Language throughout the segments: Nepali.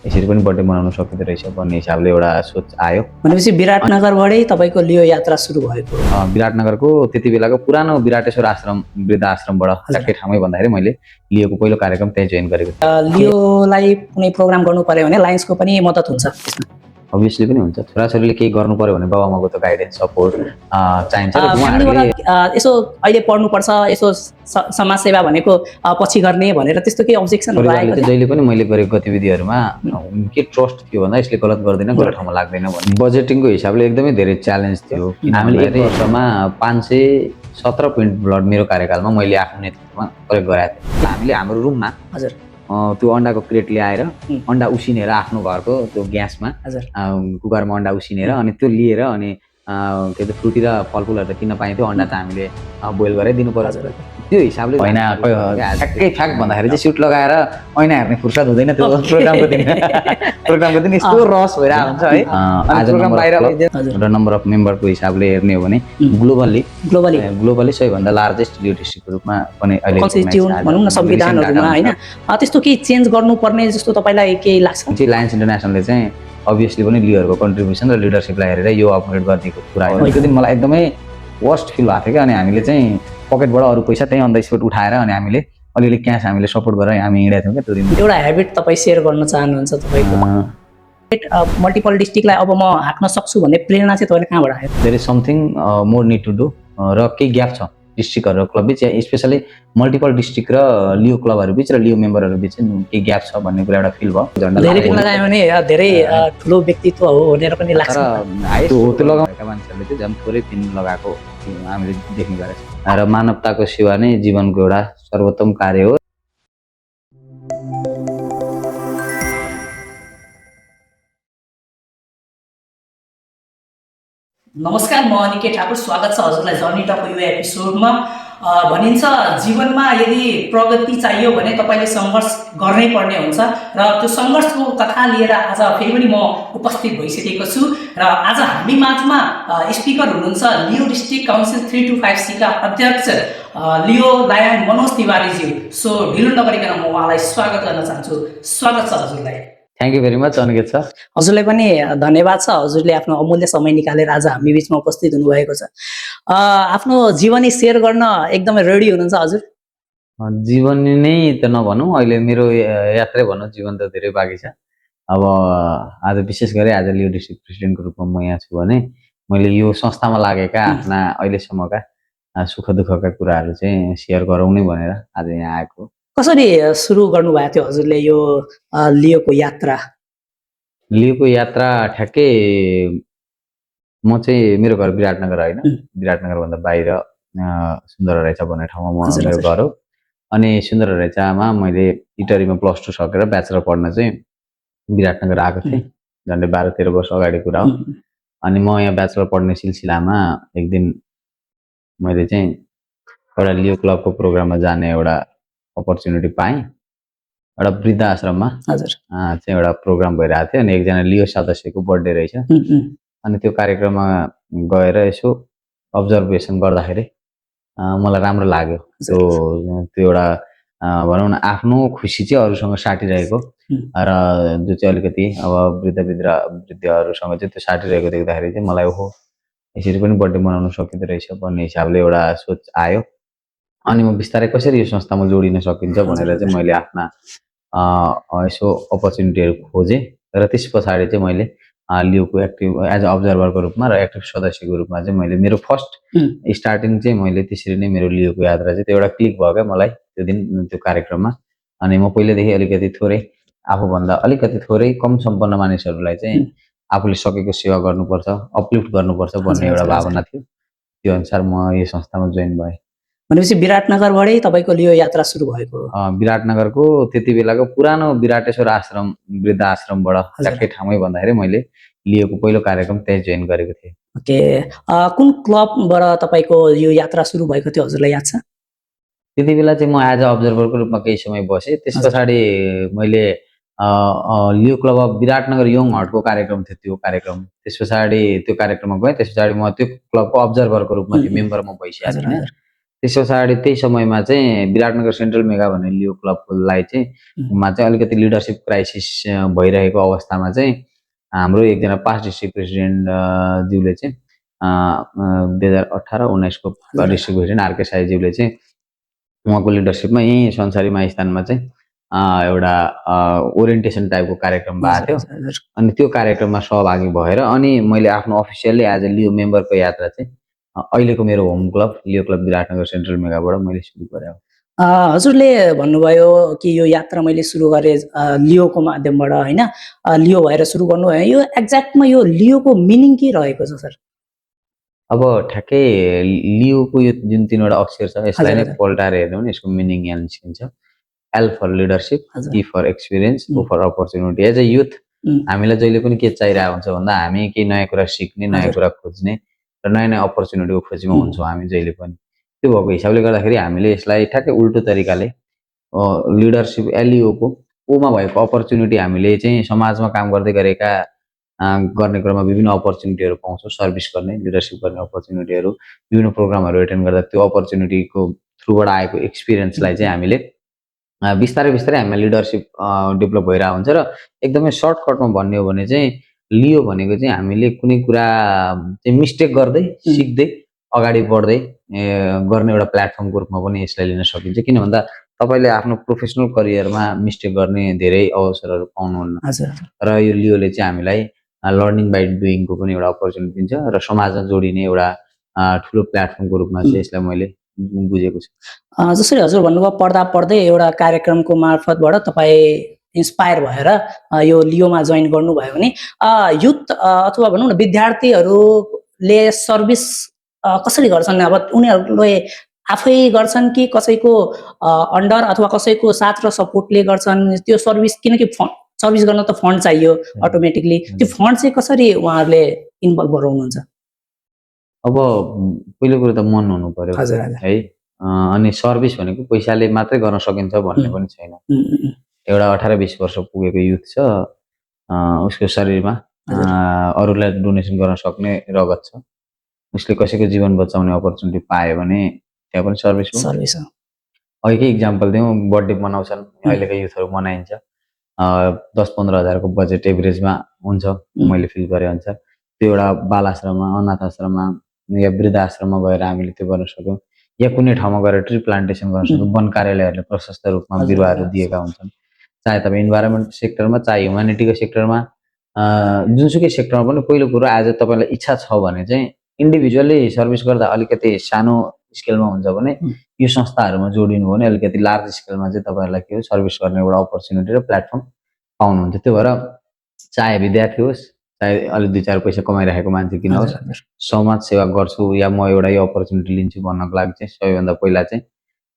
यसरी पनि बर्थडे मनाउन सकिँदो रहेछ भन्ने हिसाबले एउटा सोच आयो। भनेपछि विराटनगरबाटै तपाईँको लियो यात्रा सुरु भएको? विराटनगरको त्यति बेलाको पुरानो विराटेश्वर आश्रम वृद्ध आश्रमबाट ठ्याक्कै ठाउँमै भन्दाखेरि मैले लियोको पहिलो कार्यक्रम त्यहीँ जोइन गरेको थिएँ। लियोलाई कुनै प्रोग्राम गर्नु पर्यो भने लायन्सको पनि मद्दत हुन्छ त्यसमा? अभियसली पनि हुन्छ। छोराछोरीले केही गर्नु पर्यो भने बाबाआमाको त गाइडेन्स सपोर्ट चाहिन्छ र उहाँहरूले यसो अहिले पढ्नुपर्छ, यसो समाजसेवा भनेको पछि गर्ने भनेर त्यस्तो केही अब्जेक्सन परिवारले चाहिँ जहिले पनि मैले गरेको गतिविधिहरूमा के ट्रस्ट थियो भन्दा यसले गलत गर्दैन, गलत ठाउँमा लाग्दैन भन्ने। बजेटिङको हिसाबले एकदमै धेरै च्यालेन्ज थियो। हामीले एक वर्षमा 517 पिन्ट ब्लड मेरो कार्यकालमा मैले आफ्नो नेतृत्वमा प्रयोग गराएको थिएँ। हामीले हाम्रो रुममा हजुर त्यो अन्डाको क्रेट ल्याएर अन्डा उसिनेर आफ्नो घरको त्यो ग्यासमा कुकरमा अन्डा उसिनेर अनि त्यो लिएर अनि के त फ्रुटी र फलफुलहरू त किन्न पाइन्थ्यो, अन्डा त हामीले बोइल गरेर दिनु पर्यो। त्यो हिसाबले होइन ठ्याक्कै फ्याक्ट भन्दाखेरि चाहिँ सुट लगाएर ऐना हेर्ने फुर्सद हुँदैन त्यो प्रोग्रामको दिन यस्तो रस भइरहेको हुन्छ है। आज र नम्बर अफ मेम्बरको हिसाबले हेर्ने हो भने ग्लोबली सबैभन्दा लार्जेस्ट लियो डिस्ट्रिक्टको रूपमा पनि अहिले भनौँ न संविधानहरूमा होइन त्यस्तो केही चेन्ज गर्नुपर्ने जस्तो तपाईँलाई केही लाग्छ? लायन्स इन्टरनेसनलले चाहिँ अभियसली पनि लियोहरूको कन्ट्रिब्युसन र लिडरसिपलाई हेरेर यो अपग्रेड गरिदिएको कुरा हो। त्यो दिन मलाई एकदमै वर्स्ट फिल भएको थियो क्या। अनि हामीले चाहिँ पकेटबाट अरू पैसा त्यही अन द स्पोट उठाएर अनि हामीले अलिअलि क्यास हामीले सपोर्ट गरेर हामी हिँडेको थियौँ क्या त्यो दिन। एउटा हेबिट तपाईँ सेयर गर्न चाहनुहुन्छ तपाईँको? मल्टिपल डिस्ट्रिक्टलाई अब म हाँक्न सक्छु भन्ने प्रेरणा चाहिँ तपाईँले कहाँबाट आयो? There is something more need to do र केही ग्याप छ डिस्ट्रिक्टहरू र क्लब बिच, स्पेसली मल्टिपल डिस्ट्रिक्ट र लियो क्लबहरू बिच र लियो मेम्बरहरू बिच केही ग्याप छ भन्ने कुरा एउटा फिल भयो। धेरै दिन लगायो भने धेरै ठुलो व्यक्तित्व हो भनेर पनि लाग्छ। त्यो लगाएका मान्छेहरूले चाहिँ झन् थोरै पिन लगाएको हामीले देख्ने गरेको छ र मानवताको सेवा नै जीवनको एउटा सर्वोत्तम कार्य हो। नमस्कार, म अनिकेत ठाकुर। स्वागत छ हजुरलाई जर्नी टक यो एपिसोडमा। भनिन्छ जीवनमा यदि प्रगति चाहियो भने तपाईँले सङ्घर्ष गर्नै पर्ने हुन्छ र त्यो सङ्घर्षको कथा लिएर आज फेरि पनि म उपस्थित भइसकेको छु र आज हामी माझमा स्पिकर हुनुहुन्छ लियो डिस्ट्रिक्ट काउन्सिल 325C का अध्यक्ष लियो लायन मनोज तिवारीज्यू। सो ढिलो नगरिकन म उहाँलाई स्वागत गर्न चाहन्छु। स्वागत छ हजुरलाई। Thank you very much Aniket sir. हजुरलाई पनि धन्यवाद छ, हजुरले आफ्नो अमूल्य समय निकालेर आज हामी बिचमा उपस्थित हुनुभएको छ। आफ्नो जीवनी सेयर गर्न एकदमै रेडी हुनुहुन्छ हजुर? जीवनी नै त नभनौँ, अहिले मेरो यात्रै भनौँ, जीवन त धेरै बाँकी छ। अब आज विशेष गरी आज लियो डिस्ट्रिक्ट प्रेसिडेन्टको रूपमा म यहाँ छु भने मैले यो संस्थामा लागेका आफ्ना अहिलेसम्मका सुख दुःखका कुराहरू चाहिँ सेयर गरौँ नै भनेर आज यहाँ आएको। कसरी सुरु गर्नुभएको थियो हजुरले यो लियोको यात्रा? लियोको यात्रा ठ्याक्कै म चाहिँ मेरो घर विराटनगर होइन, विराटनगरभन्दा बाहिर सुन्दर रहेछ भन्ने ठाउँमा मेरो घर हो। अनि सुन्दर रहेछमा मैले इटरीमा +2 सकेर ब्याचलर पढ्न चाहिँ विराटनगर आएको थिएँ। झन्डै 12-13 वर्ष अगाडि कुरा हो। अनि म यहाँ ब्याचलर पढ्ने सिलसिलामा एक दिन मैले चाहिँ एउटा लियो क्लबको प्रोग्राममा जाने एउटा अपर्च्युनिटी पाएँ। एउटा वृद्ध आश्रममा चाहिँ एउटा प्रोग्राम भइरहेको थियो अनि एकजना लियो सदस्यको बर्थडे रहेछ। अनि त्यो कार्यक्रममा गएर यसो अब्जर्भेसन गर्दाखेरि मलाई राम्रो लाग्यो। त्यो एउटा भनौँ न आफ्नो खुसी चाहिँ अरूसँग साटिरहेको र जो चाहिँ अलिकति अब वृद्धहरूसँग चाहिँ त्यो साटिरहेको देख्दाखेरि चाहिँ मलाई ओहो यसरी पनि बर्थडे मनाउन सकिँदो रहेछ भन्ने हिसाबले एउटा सोच आयो। अनि म बिस्तारै कसरी यो संस्थामा जोडिन सकिन्छ भनेर चाहिँ मैले आफ्ना यसो अपर्च्युनिटीहरू खोजेँ र त्यस पछाडि चाहिँ मैले लियोको एक्टिभ एज अ अब्जर्भरको रूपमा र एक्टिभ सदस्यको रूपमा चाहिँ मैले मेरो फर्स्ट स्टार्टिङ चाहिँ मैले त्यसरी नै मेरो लियोको यात्रा चाहिँ त्यो एउटा क्लिक भयो क्या मलाई त्यो दिन त्यो कार्यक्रममा। अनि म पहिलेदेखि अलिकति थोरै आफूभन्दा अलिकति थोरै कम सम्पन्न मानिसहरूलाई चाहिँ आफूले सकेको सेवा गर्नुपर्छ, अपलिफ्ट गर्नुपर्छ भन्ने एउटा भावना थियो। त्यो अनुसार म यो संस्थामा जोइन भएँ। भनेपछि विराटनगरबाटै तपाईँको लियो यात्रा सुरु भएको? विराटनगरको त्यति बेलाको पुरानो विराटेश्वर आश्रम वृद्ध आश्रमबाट ठ्याक्कै ठाउँमै भन्दाखेरि मैले लियोको पहिलो कार्यक्रम त्यहीँ जोइन गरेको थिएँ। ओके, कुन क्लबबाट तपाईँको यो यात्रा सुरु भएको थियो हजुरलाई याद छ? त्यति बेला चाहिँ म एज अ अब्जर्भरको रूपमा केही समय बसेँ। त्यस पछाडि मैले लियो क्लब अफ विराटनगर यङ हर्टको कार्यक्रम थियो त्यो कार्यक्रम। त्यस पछाडि त्यो कार्यक्रममा गएँ। त्यस पछाडि म त्यो क्लबको अब्जर्भरको रूपमा त्यो मेम्बर म भइसकेको थिएँ। त्यस पछाडि त्यही समयमा चाहिँ विराटनगर सेन्ट्रल मेगा भन्ने लियो क्लबलाई चाहिँ मा चाहिँ अलिकति लिडरसिप क्राइसिस भइरहेको अवस्थामा चाहिँ हाम्रो एकजना पास्ट डिस्ट्रिक्ट प्रेसिडेन्ट ज्यूले चाहिँ 2018-19को डिस्ट्रिक्ट प्रेसिडेन्ट आरके साईज्यूले चाहिँ उहाँको लिडरसिपमा यहीँ संसारी माइस्थानमा चाहिँ एउटा ओरिएन्टेसन टाइपको कार्यक्रम भएको थियो। अनि त्यो कार्यक्रममा सहभागी भएर अनि मैले आफ्नो अफिसियल्ली एज अ लियो मेम्बरको यात्रा चाहिँ अहिलेको मेरो होम क्लब लियो क्लब विराटनगर सेन्ट्रल मेगाबाट मैले सुरु गरेँ। हजुरले भन्नुभयो कि यो यात्रा मैले सुरु गरेँ लियोको माध्यमबाट होइन, लियो भएर सुरु गर्नुभयो। यो एक्ज्याक्टमा यो लियोको मिनिङ के रहेको छ सर? अब ठ्याक्कै लियोको यो जुन 3वटा अक्षर छ यसलाई नै पल्टाएर हेर्नु भने यसको मिनिङ यहाँ निस्किन्छ। L for leadership, E for experience, O for opportunity. As a youth हामीलाई जहिले पनि के चाहिरहेको हुन्छ भन्दा हामी केही नयाँ कुरा सिक्ने, नयाँ कुरा खोज्ने र नयाँ नयाँ अपर्च्युनिटीको खोजीमा हुन्छौँ हामी जहिले पनि। त्यो भएको हिसाबले गर्दाखेरि हामीले यसलाई ठ्याक्कै उल्टो तरिकाले लिडरसिप एलइओको ओमा भएको अपर्च्युनिटी हामीले चाहिँ समाजमा काम गर्दै गरेका गर्ने क्रममा विभिन्न अपर्च्युनिटीहरू पाउँछौँ। सर्भिस गर्ने, लिडरसिप गर्ने अपर्च्युनिटीहरू, विभिन्न प्रोग्रामहरू एटेन्ड गर्दा त्यो अपर्च्युनिटीको थ्रुबाट आएको एक्सपिरियन्सलाई चाहिँ हामीले बिस्तारै बिस्तारै हामीमा लिडरसिप डेभलप भइरहेको हुन्छ। र एकदमै सर्टकटमा भन्ने हो भने चाहिँ लियो भनेको चाहिँ हामीले कुनै कुरा चाहिँ मिस्टेक गर्दै सिक्दै अगाडि बढ्दै गर्ने एउटा प्लेटफर्मको रूपमा पनि यसलाई लिन सकिन्छ। किन भन्दा तपाईँले आफ्नो प्रोफेसनल करियरमा मिस्टेक गर्ने धेरै अवसरहरू पाउनुहुन्न र यो लियोले चाहिँ हामीलाई लर्निङ बाई डुइङको पनि एउटा अपर्च्युनिटी दिन्छ र समाजमा जोडिने एउटा ठुलो प्लेटफर्मको रूपमा चाहिँ यसलाई मैले बुझेको छु। जसरी हजुर भन्नुभयो पढ्दा पढ्दै एउटा कार्यक्रमको मार्फतबाट तपाईँ इन्सपायर भएर यो लियोमा जोइन गर्नुभयो भने युथ अथवा भनौँ न विद्यार्थीहरूले सर्भिस कसरी गर्छन्? अब उनीहरूले आफै गर्छन् कि कसैको अन्डर अथवा कसैको साथ र सपोर्टले गर्छन् त्यो सर्भिस? किनकि सर्भिस गर्न त फन्ड चाहियो अटोमेटिकली, त्यो फन्ड चाहिँ कसरी उहाँहरूले इन्भल्भ गराउनुहुन्छ? अब पहिलो कुरो त मन हुनु पर्यो है। अनि सर्भिस भनेको पैसाले मात्रै गर्न सकिन्छ भन्ने पनि छैन। एउटा 18-20 वर्ष पुगेको युथ छ, उसको शरीरमा अरूलाई डोनेसन गर्न सक्ने रगत छ, उसले कसैको जीवन बचाउने अपर्च्युनिटी पायो भने त्यहाँ पनि सर्भिस हो। अहिलेकै इक्जाम्पल दिउँ, बर्थडे मनाउँछन् अहिलेको युथहरू मनाइन्छ, 10-15 हजारको बजेट एभरेजमा हुन्छ मैले फिल गरे अनुसार। त्यो एउटा बाल आश्रममा, अनाथ आश्रममा या वृद्ध आश्रममा गएर हामीले त्यो गर्न सक्यौँ, या कुनै ठाउँमा गएर ट्री प्लान्टेसन गर्न सक्यौँ। वन कार्यालयहरूले प्रशस्त रूपमा बिरुवाहरू दिएका हुन्छन्। चाहे तपाईँ इन्भाइरोमेन्ट सेक्टरमा, चाहे ह्युम्यानिटीको सेक्टरमा, जुनसुकै सेक्टरमा पनि पहिलो कुरो एज अ तपाईँलाई इच्छा छ भने चाहिँ इन्डिभिजुअली सर्भिस गर्दा अलिकति सानो स्केलमा हुन्छ भने यो संस्थाहरूमा जोडिनु हो भने अलिकति लार्ज स्केलमा चाहिँ तपाईँहरूलाई के हो सर्भिस गर्ने एउटा अपर्च्युनिटी र प्लेटफर्म पाउनुहुन्छ। त्यो भएर चाहे विद्यार्थी होस्, चाहे अलिक 2-4 पैसा कमाइरहेको मान्छे किन होस्, समाज सेवा गर्छु या म एउटा यो अपर्च्युनिटी लिन्छु भन्नको लागि चाहिँ सबैभन्दा पहिला चाहिँ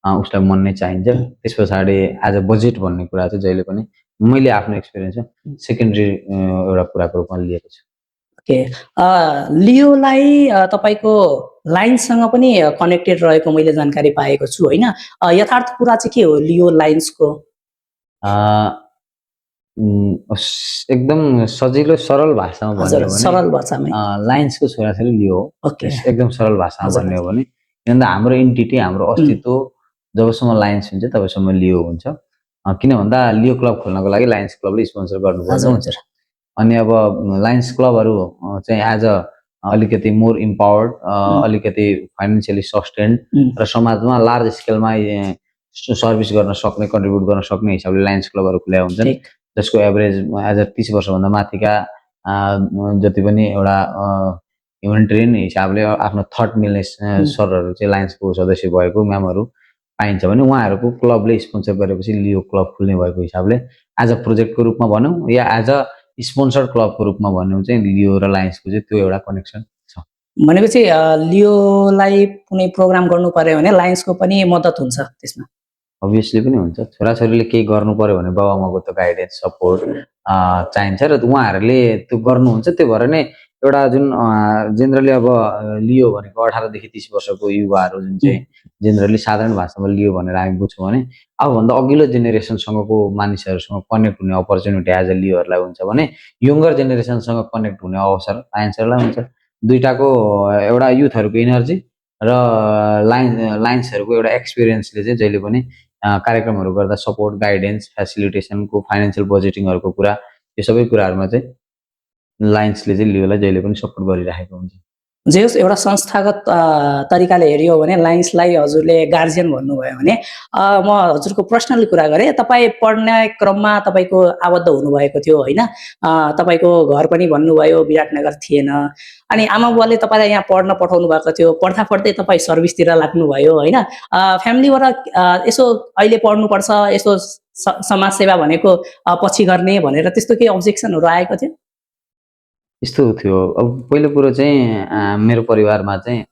उसलाई मन नै चाहिन्छ। त्यस पछाडि एज अ बजेट भन्ने कुरा चाहिँ जहिले पनि मैले आफ्नो एक्सपिरियन्समा सेकेन्डरी एउटा कुराको रूपमा लिएको छु। ओके, लियोलाई तपाईँको लाइन्ससँग पनि कनेक्टेड रहेको मैले जानकारी पाएको छु होइन? यथार्थ कुरा चाहिँ के हो लियो लाइन्सको? एकदम सजिलो सरल भाषामा भन्यो भने सरल भाषामा लाइन्सको छोराछोरी लियो हो। एकदम सरल भाषामा भन्ने हो भने किनभने हाम्रो एन्टिटी, हाम्रो अस्तित्व जबसम्म लाइन्स हुन्छ तबसम्म लियो हुन्छ। किन भन्दा लियो क्लब खोल्नको लागि लाइन्स क्लबले स्पोन्सर गर्नुपर्छ हुन्छ। अनि अब लाइन्स क्लबहरू चाहिँ एज अ अलिकति मोर इम्पावर्ड, अलिकति फाइनेन्सियली सस्टेन्ड र समाजमा लार्ज स्केलमा सर्भिस गर्न सक्ने, कन्ट्रिब्युट गर्न सक्ने हिसाबले लाइन्स क्लबहरू खुल्या हुन्छन्, जसको एभरेज एज अ 30 वर्षभन्दा माथिका जति पनि एउटा ह्युमनिटेरियन हिसाबले आफ्नो थट मिल्ने सरहरू चाहिँ लाइन्सको सदस्य भएको म्यामहरू पाइन्छ भने उहाँहरूको क्लबले स्पोन्सर गरेपछि लियो क्लब खुल्ने भएको हिसाबले एज अ प्रोजेक्टको रूपमा भनौँ या एज अ स्पोन्सर्ड क्लबको रूपमा भनौँ चाहिँ लियो र लाइन्सको चाहिँ त्यो एउटा कनेक्सन छ। भनेपछि लियोलाई कुनै प्रोग्राम गर्नु पर्यो भने लाइन्सको पनि मद्दत हुन्छ त्यसमा? अभियसली पनि हुन्छ। छोराछोरीले केही गर्नु पर्यो भने बाबाआमाको त गाइडेन्स, सपोर्ट चाहिन्छ र उहाँहरूले त्यो गर्नुहुन्छ। त्यो भएर नै एउटा जुन जेनरली अब लियो भनेको 18 देखि 30 वर्षको युवाहरू जुन चाहिँ जेनरली साधारण भाषामा लियो भनेर हामी बुझ्छौँ भने आबभन्दा अघिल्लो जेनेरेसनसँगको मानिसहरूसँग कनेक्ट हुने अपर्च्युनिटी एज अ लियोहरूलाई हुन्छ भने यङ्गर जेनेरेसनसँग कनेक्ट हुने अवसर लाइन्सहरूलाई हुन्छ। दुईटाको एउटा युथहरूको इनर्जी र लाइन्सहरूको एउटा एक्सपिरियन्सले चाहिँ जहिले पनि कार्यक्रमहरू गर्दा सपोर्ट, गाइडेन्स, फेसिलिटेसनको, फाइनेन्सियल बजेटिङहरूको कुरा, यो सबै कुराहरूमा चाहिँ लाइन्सले चाहिँ लियोलाई जहिले पनि सपोर्ट गरिराखेको हुन्छ। जे होस् एउटा संस्थागत तरिकाले हेरियो भने लाइन्सलाई हजुरले गार्जियन भन्नुभयो भने म हजुरको पर्सनली कुरा गरेँ, तपाईँ पढ्ने क्रममा तपाईँको आबद्ध हुनुभएको थियो होइन, तपाईँको घर पनि भन्नुभयो विराटनगर थिएन, अनि आमा बुवाले तपाईँलाई यहाँ पढ्न पठाउनु भएको थियो, पढ्दा पढ्दै तपाईँ सर्भिसतिर लाग्नुभयो होइन, फ्यामिलीबाट यसो अहिले पढ्नुपर्छ, यसो समाजसेवा भनेको पछि गर्ने भनेर त्यस्तो केही अब्जेक्सनहरू आएको थियो? यस्तो थियो, अब पहिलो कुरो चाहिँ मेरो परिवारमा चाहिँ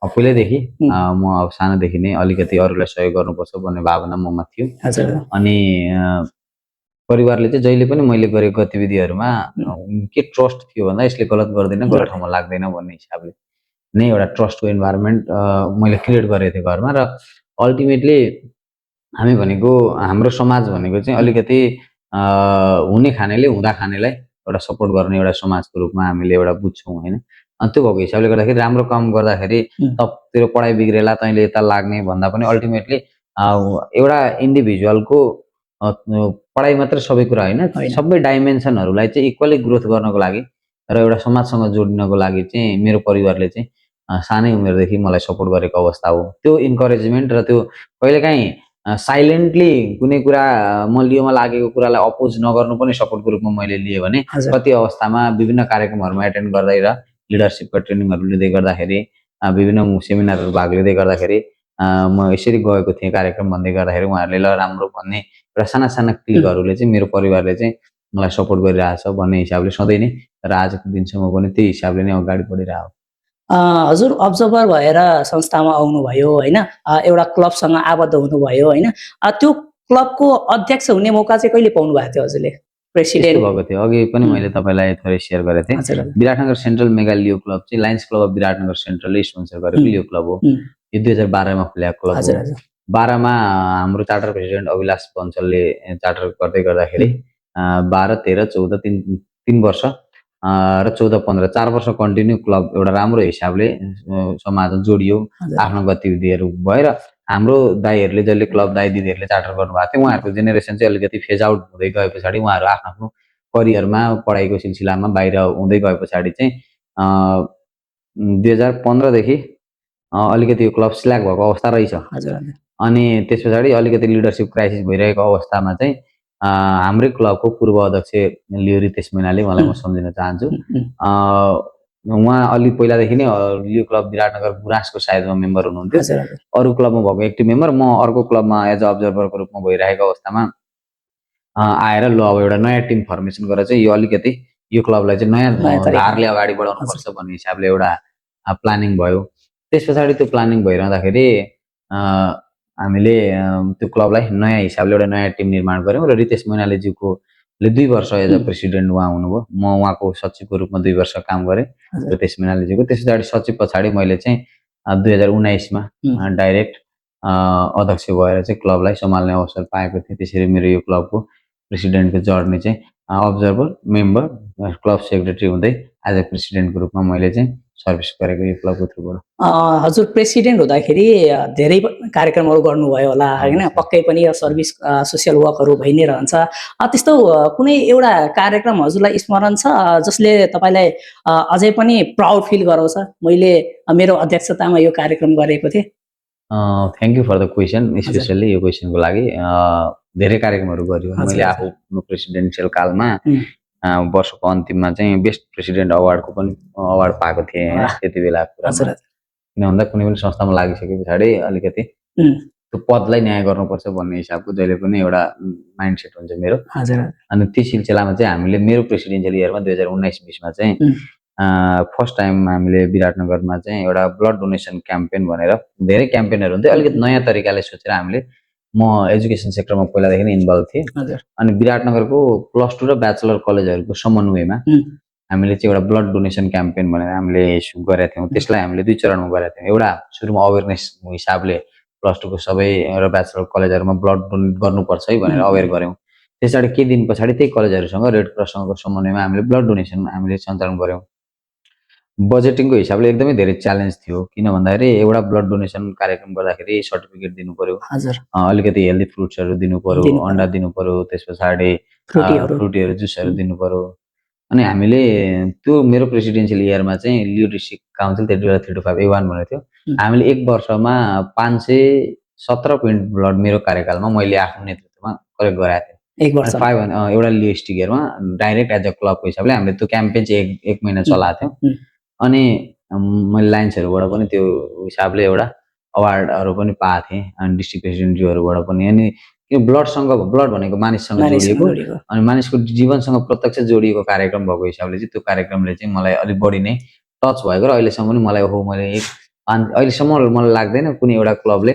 पहिल्यैदेखि म अब सानोदेखि नै अलिकति अरूलाई सहयोग गर्नुपर्छ भन्ने भावना ममा थियो। अनि परिवारले चाहिँ जहिले पनि मैले गरेको गतिविधिहरूमा के ट्रस्ट थियो भन्दा यसले गलत गर्दैन, गलत ठाउँमा लाग्दैन भन्ने हिसाबले नै एउटा ट्रस्टको इन्भाइरोमेन्ट मैले क्रिएट गरेको थिएँ घरमा। र अल्टिमेटली हामी भनेको, हाम्रो समाज भनेको चाहिँ अलिकति हुने खानेले हुँदा खानेलाई एउटा सपोर्ट गर्ने एउटा समाजको रूपमा हामीले एउटा बुझ्छौँ होइन। अनि त्यो भएको हिसाबले गर्दाखेरि राम्रो काम गर्दाखेरि तेरो पढाइ बिग्रेला, तैँले यता लाग्ने भन्दा पनि अल्टिमेटली एउटा इन्डिभिजुअलको पढाइ मात्र सबै कुरा होइन, सबै डाइमेन्सनहरूलाई चाहिँ इक्वली ग्रोथ गर्नको लागि र एउटा समाजसँग जोडिनको लागि चाहिँ मेरो परिवारले चाहिँ सानै उमेरदेखि मलाई सपोर्ट गरेको अवस्था हो। त्यो इन्करेजमेन्ट र त्यो कहिलेकाहीँ साइलेन्टली कुनै कुरा म लियोमा लागेको कुरालाई अपोज नगर्नु पनि सपोर्टको रूपमा मैले लिएँ भने कति अवस्थामा विभिन्न कार्यक्रमहरूमा एटेन्ड गर्दै र लिडरसिपका ट्रेनिङहरू लिँदै गर्दाखेरि, विभिन्न सेमिनारहरू भाग लिँदै गर्दाखेरि म यसरी गएको थिएँ कार्यक्रम भन्दै गर्दाखेरि उहाँहरूले ल राम्रो भन्ने एउटा साना साना क्लिकहरूले चाहिँ मेरो परिवारले चाहिँ मलाई सपोर्ट गरिरहेछ भन्ने हिसाबले सधैँ नै र आजको दिनसम्म पनि त्यही हिसाबले नै अगाडि बढिरहेको। हजुर अब्जर्भर भएर संस्थामा आउनुभयो होइन, एउटा क्लबसँग आबद्ध हुनुभयो होइन, त्यो क्लबको अध्यक्ष हुने मौका चाहिँ कहिले पाउनु भएको थियो हजुरले? प्रेसिडेन्ट भएको थियो, अघि पनि मैले तपाईँलाई थोरै सेयर गरेको थिएँ। Biratnagar central mega Leo club चाहिँ लायन्स क्लब अफ विराटनगर सेन्ट्रलले स्पोन्सर गरेको लियो क्लब हो। यो 2012मा खुलेको क्लब हो। 12मा हाम्रो चार्टर प्रेसिडेन्ट अभिलाष बन्सलले चार्टर गर्दै गर्दाखेरि 12, 13, 14 तीन वर्ष र 14, 15 4 वर्ष कन्टिन्यू क्लब एउटा राम्रो हिसाबले समाजमा जोडियो, आफ्नो गतिविधिहरू भएर हाम्रो दाइहरूले जसले क्लब दाइ दिदीहरूले चार्टर गर्नुभएको थियो उहाँहरूको जेनेरेसन चाहिँ अलिकति फेज आउट हुँदै गए पछाडि उहाँहरू आफ्नो आफ्नो करियरमा पढाइको सिलसिलामा बाहिर हुँदै गए पछाडि चाहिँ 2015देखि अलिकति यो क्लब स्ल्याक भएको अवस्था रहेछ। अनि त्यस पछाडि अलिकति लिडरसिप क्राइसिस भइरहेको अवस्थामा चाहिँ हाम्रै क्लबको पूर्व अध्यक्ष लियो रितेश मैनाली, उहाँलाई म सम्झिन चाहन्छु। उहाँ अलि पहिलादेखि नै लियो क्लब विराटनगर गुराँसको सायदमा मेम्बर हुनुहुन्थ्यो, अरू क्लबमा भएको एक्टिभ मेम्बर, म अर्को क्लबमा एज अ अब्जर्भरको रूपमा भइरहेको अवस्थामा आएर ल अब एउटा नयाँ टिम फर्मेसन गरेर चाहिँ यो अलिकति यो क्लबलाई चाहिँ नयाँ धारले अगाडि बढाउनुपर्छ भन्ने हिसाबले एउटा प्लानिङ भयो। त्यस पछाडि त्यो प्लानिङ भइरहँदाखेरि हामीले त्यो क्लबलाई नयाँ हिसाबले एउटा नयाँ टिम निर्माण गऱ्यौँ र रितेश मैनालीज्यूको 2 वर्ष एज अ प्रेसिडेन्ट उहाँ हुनुभयो, म उहाँको सचिवको रूपमा 2 वर्ष काम गरेँ रितेश मैनालीज्यूको। त्यस पछाडि सचिव पछाडि मैले चाहिँ 2019मा डाइरेक्ट अध्यक्ष भएर चाहिँ क्लबलाई सम्हाल्ने अवसर पाएको थिएँ। त्यसरी मेरो यो क्लबको प्रेसिडेन्टको जर्नी चाहिँ अब्जर्भर, मेम्बर, क्लब सेक्रेटरी हुँदै एज अ प्रेसिडेन्टको रूपमा मैले चाहिँ सर्भिस गरेको यो क्लबको थ्रुबाट। हजुर प्रेसिडेन्ट हुँदाखेरि धेरै कार्यक्रमहरू गर्नुभयो होला होइन, पक्कै पनि सर्भिस सोसियल वर्कहरू भइ नै रहन्छ। त्यस्तो कुनै एउटा कार्यक्रम हजुरलाई स्मरण छ जसले तपाईँलाई अझै पनि प्राउड फिल गराउँछ, मैले मेरो अध्यक्षतामा यो कार्यक्रम गरेको थिएँ? Thank you for the question, specially यो क्वेसनको लागि। धेरै कार्यक्रमहरू गर्यो मैले आफ्नो प्रेसिडेन्सियल कालमा। वर्षको अन्तिममा चाहिँ बेस्ट प्रेसिडेन्ट अवार्डको पनि अवार्ड पाएको थिएँ होइन त्यति बेलाको कुरामा। किन भन्दा कुनै पनि संस्थामा लागिसके पछाडि अलिकति त्यो पदलाई न्याय गर्नुपर्छ भन्ने हिसाबको जहिले पनि एउटा माइन्डसेट हुन्छ मेरो। अनि त्यो सिलसिलामा चाहिँ हामीले मेरो प्रेसिडेन्सियल इयरमा 2019-20मा चाहिँ फर्स्ट टाइम हामीले विराटनगरमा चाहिँ एउटा ब्लड डोनेसन क्याम्पेन भनेर, धेरै क्याम्पेनहरू हुन्थ्यो, अलिकति नयाँ तरिकाले सोचेर हामीले, म एजुकेसन सेक्टरमा पहिलादेखि नै इन्भल्भ थिएँ। अनि विराटनगरको +2 र ब्याचलर कलेजहरूको समन्वयमा हामीले चाहिँ एउटा ब्लड डोनेसन क्याम्पेन भनेर हामीले गरेका थियौँ। त्यसलाई हामीले 2 चरणमा गरेका थियौँ। एउटा सुरुमा अवेरनेस हिसाबले +2को सबै र ब्याचलर कलेजहरूमा ब्लड डोनेट गर्नुपर्छ है भनेर अवेर गऱ्यौँ। त्यस पछाडि केही दिन पछाडि त्यही कलेजहरूसँग रेड क्रससँगको समन्वयमा हामीले ब्लड डोनेसन हामीले सञ्चालन गऱ्यौँ। बजेटिङको हिसाबले एकदमै धेरै च्यालेन्ज थियो, किन भन्दाखेरि एउटा ब्लड डोनेसन कार्यक्रम गर्दाखेरि सर्टिफिकेट दिनु पर्यो, हजुर अलिकति हेल्दी फ्रुट्सहरू दिनु पर्यो, दिनु पर्यो अन्डा दिनु पर्यो, त्यस पछाडि फ्रुटीहरू फ्रुटीहरू जुसहरू दिनु पर्यो। अनि हामीले त्यो मेरो प्रेसिडेन्सियल इयरमा चाहिँ लियो डिस्ट्रिक्ट काउन्सिल त्यति बेला 3 to 5 A1 भनेको थियो। हामीले 1 वर्षमा 517 पिन्ट ब्लड मेरो कार्यकालमा मैले आफ्नो नेतृत्वमा कलेक्ट गराएको थिएँ। 1 वर्ष 5 एउटा लियो डिस्ट्रिक्ट इयरमा डाइरेक्ट एज अ क्लबको हिसाबले हामीले त्यो क्याम्पेन चाहिँ एक महिना चलाएको थियौँ। अनि मैले लाइन्सहरूबाट पनि त्यो हिसाबले एउटा अवार्डहरू पनि पाएको थिएँ, अनि डिस्ट्रिक्ट प्रेसिडेन्टज्यूहरूबाट पनि। अनि यो ब्लड भनेको मानिससँग जोडिएको अनि मानिसको जीवनसँग प्रत्यक्ष जोडिएको कार्यक्रम भएको हिसाबले चाहिँ त्यो कार्यक्रमले चाहिँ मलाई अलिक बढी नै टच भएको र अहिलेसम्म पनि मलाई मैले अहिलेसम्म मलाई लाग्दैन कुनै एउटा क्लबले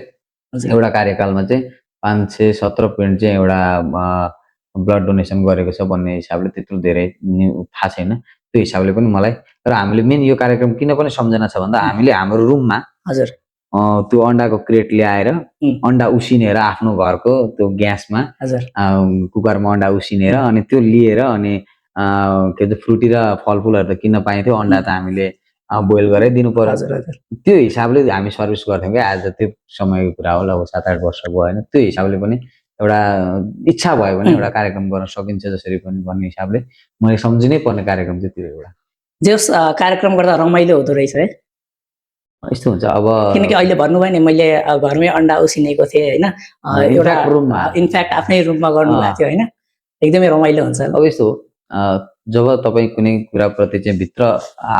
एउटा कार्यकालमा चाहिँ 517 पिन्ट चाहिँ एउटा ब्लड डोनेसन गरेको छ भन्ने हिसाबले त्यत्रो धेरै थाहा छैन। त्यो हिसाबले पनि मलाई र हामीले मेन यो कार्यक्रम किन पनि सम्झना छ भन्दा हामीले हाम्रो रुममा हजुर त्यो अन्डाको क्रेट ल्याएर अन्डा उसिनेर आफ्नो घरको त्यो ग्यासमा हजुर कुकरमा अन्डा उसिनेर अनि त्यो लिएर अनि के भन्छ फ्रुटी र फलफुलहरू त किन्न पाइन्थ्यो, अन्डा त हामीले बोइल गरेर दिनु पर्यो। हजुर हजुर त्यो हिसाबले हामी सर्भिस गर्थ्यौँ क्या। आज त्यो समयको कुरा होला, अब 7-8 वर्ष भयो होइन। त्यो हिसाबले पनि एउटा इच्छा भयो भने एउटा कार्यक्रम गर्न सकिन्छ जसरी पनि भन्ने हिसाबले मैले सम्झिनै पर्ने कार्यक्रम चाहिँ त्यो एउटा। जस कार्यक्रम गर्दा रमाइलो हुँदो रहेछ है। यस्तो हुन्छ अब किनकि अहिले भन्नुभयो नि मैले घरमै अन्डा उसिनेको थिएँ होइन, एउटा रुममा इनफ्याक्ट आफ्नै रुममा गर्नुभएको थियो होइन, एकदमै रमाइलो हुन्छ। अब यस्तो हो, जब तपाईँ कुनै कुराप्रति चाहिँ भित्र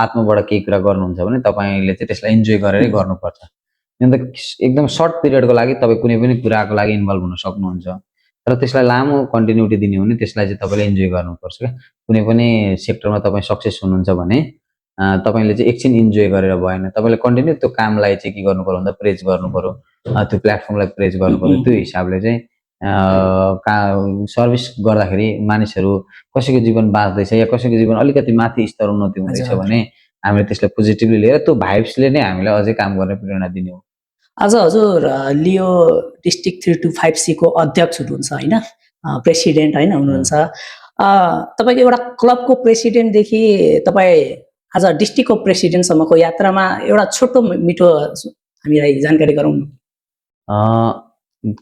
आत्माबाट केही कुरा गर्नुहुन्छ भने तपाईँले चाहिँ त्यसलाई इन्जोय गरेरै गर्नुपर्छ। अन्त एकदम सर्ट पिरियडको लागि तपाईँ कुनै पनि कुराको लागि इन्भल्भ हुन सक्नुहुन्छ, र त्यसलाई लामो कन्टिन्युटी दिने हो भने त्यसलाई चाहिँ तपाईँले इन्जोय गर्नुपर्छ क्या। कुनै पनि सेक्टरमा तपाईँ सक्सेस हुनुहुन्छ भने तपाईँले चाहिँ एकछिन इन्जोय गरेर भएन, तपाईँले कन्टिन्यू त्यो कामलाई चाहिँ के गर्नु पर्यो भन्दा प्रेज गर्नु पर्यो, त्यो प्लेटफर्मलाई प्रेज गर्नु पर्यो। त्यो हिसाबले चाहिँ सर्भिस गर्दाखेरि मानिसहरू कसैको जीवन बाँच्दैछ या कसैको जीवन अलिकति माथि स्तर उन्नति हुँदैछ भने हामीले त्यसलाई पोजिटिभली लिएर त्यो भाइब्सले नै हामीलाई अझै काम गर्ने प्रेरणा दिने हो। आज हजुर लियो डिस्ट्रिक्ट 325C को अध्यक्ष हुनुहुन्छ होइन, प्रेसिडेन्ट होइन हुनुहुन्छ। तपाईँको एउटा क्लबको प्रेसिडेन्टदेखि तपाईँ आज डिस्ट्रिक्टको प्रेसिडेन्टसम्मको यात्रामा एउटा छोटो मिठो हामीलाई जानकारी गराउनु।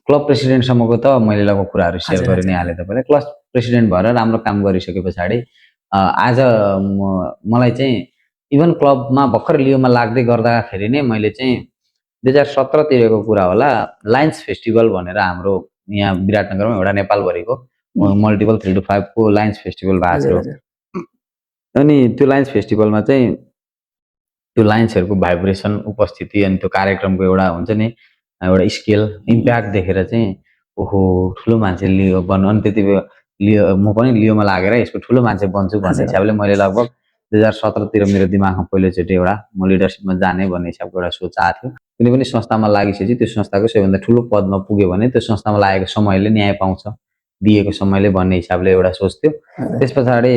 क्लब प्रेसिडेन्टसम्मको त मैले लगभग कुराहरू सेयर गरि नै हालेँ तपाईँलाई। क्लब प्रेसिडेन्ट भएर राम्रो काम गरिसके पछाडि आज मलाई चाहिँ इभन क्लबमा भर्खर लियोमा लाग्दै गर्दाखेरि नै मैले चाहिँ 2017 तिरको कुरा होला, लायन्स फेस्टिभल भनेर हाम्रो यहाँ विराटनगरमा एउटा नेपालभरिको मल्टिपल 3 to 5 को लायन्स फेस्टिभल भएको थियो। अनि त्यो लायन्स फेस्टिभलमा चाहिँ त्यो लायन्सहरूको भाइब्रेसन उपस्थिति अनि त्यो कार्यक्रमको एउटा हुन्छ नि एउटा स्केल इम्प्याक्ट देखेर चाहिँ ओहो ठुलो मान्छे लियो बन्नु। अनि त्यति बेला लियो म पनि लियोमा लागेर यसको ठुलो मान्छे बन्छु भन्ने हिसाबले मैले लगभग 2017 तिर मेरो दिमागमा पहिलोचोटि एउटा म लिडरसिपमा जाने भन्ने हिसाबको एउटा सोच आएको थियो। कुनै पनि संस्थामा लागिसकेपछि त्यो संस्थाको सबैभन्दा ठुलो पदमा पुग्यो भने त्यो संस्थामा लागेको समयले न्याय पाउँछ, दिएको समयले भन्ने हिसाबले एउटा सोच थियो। त्यस पछाडि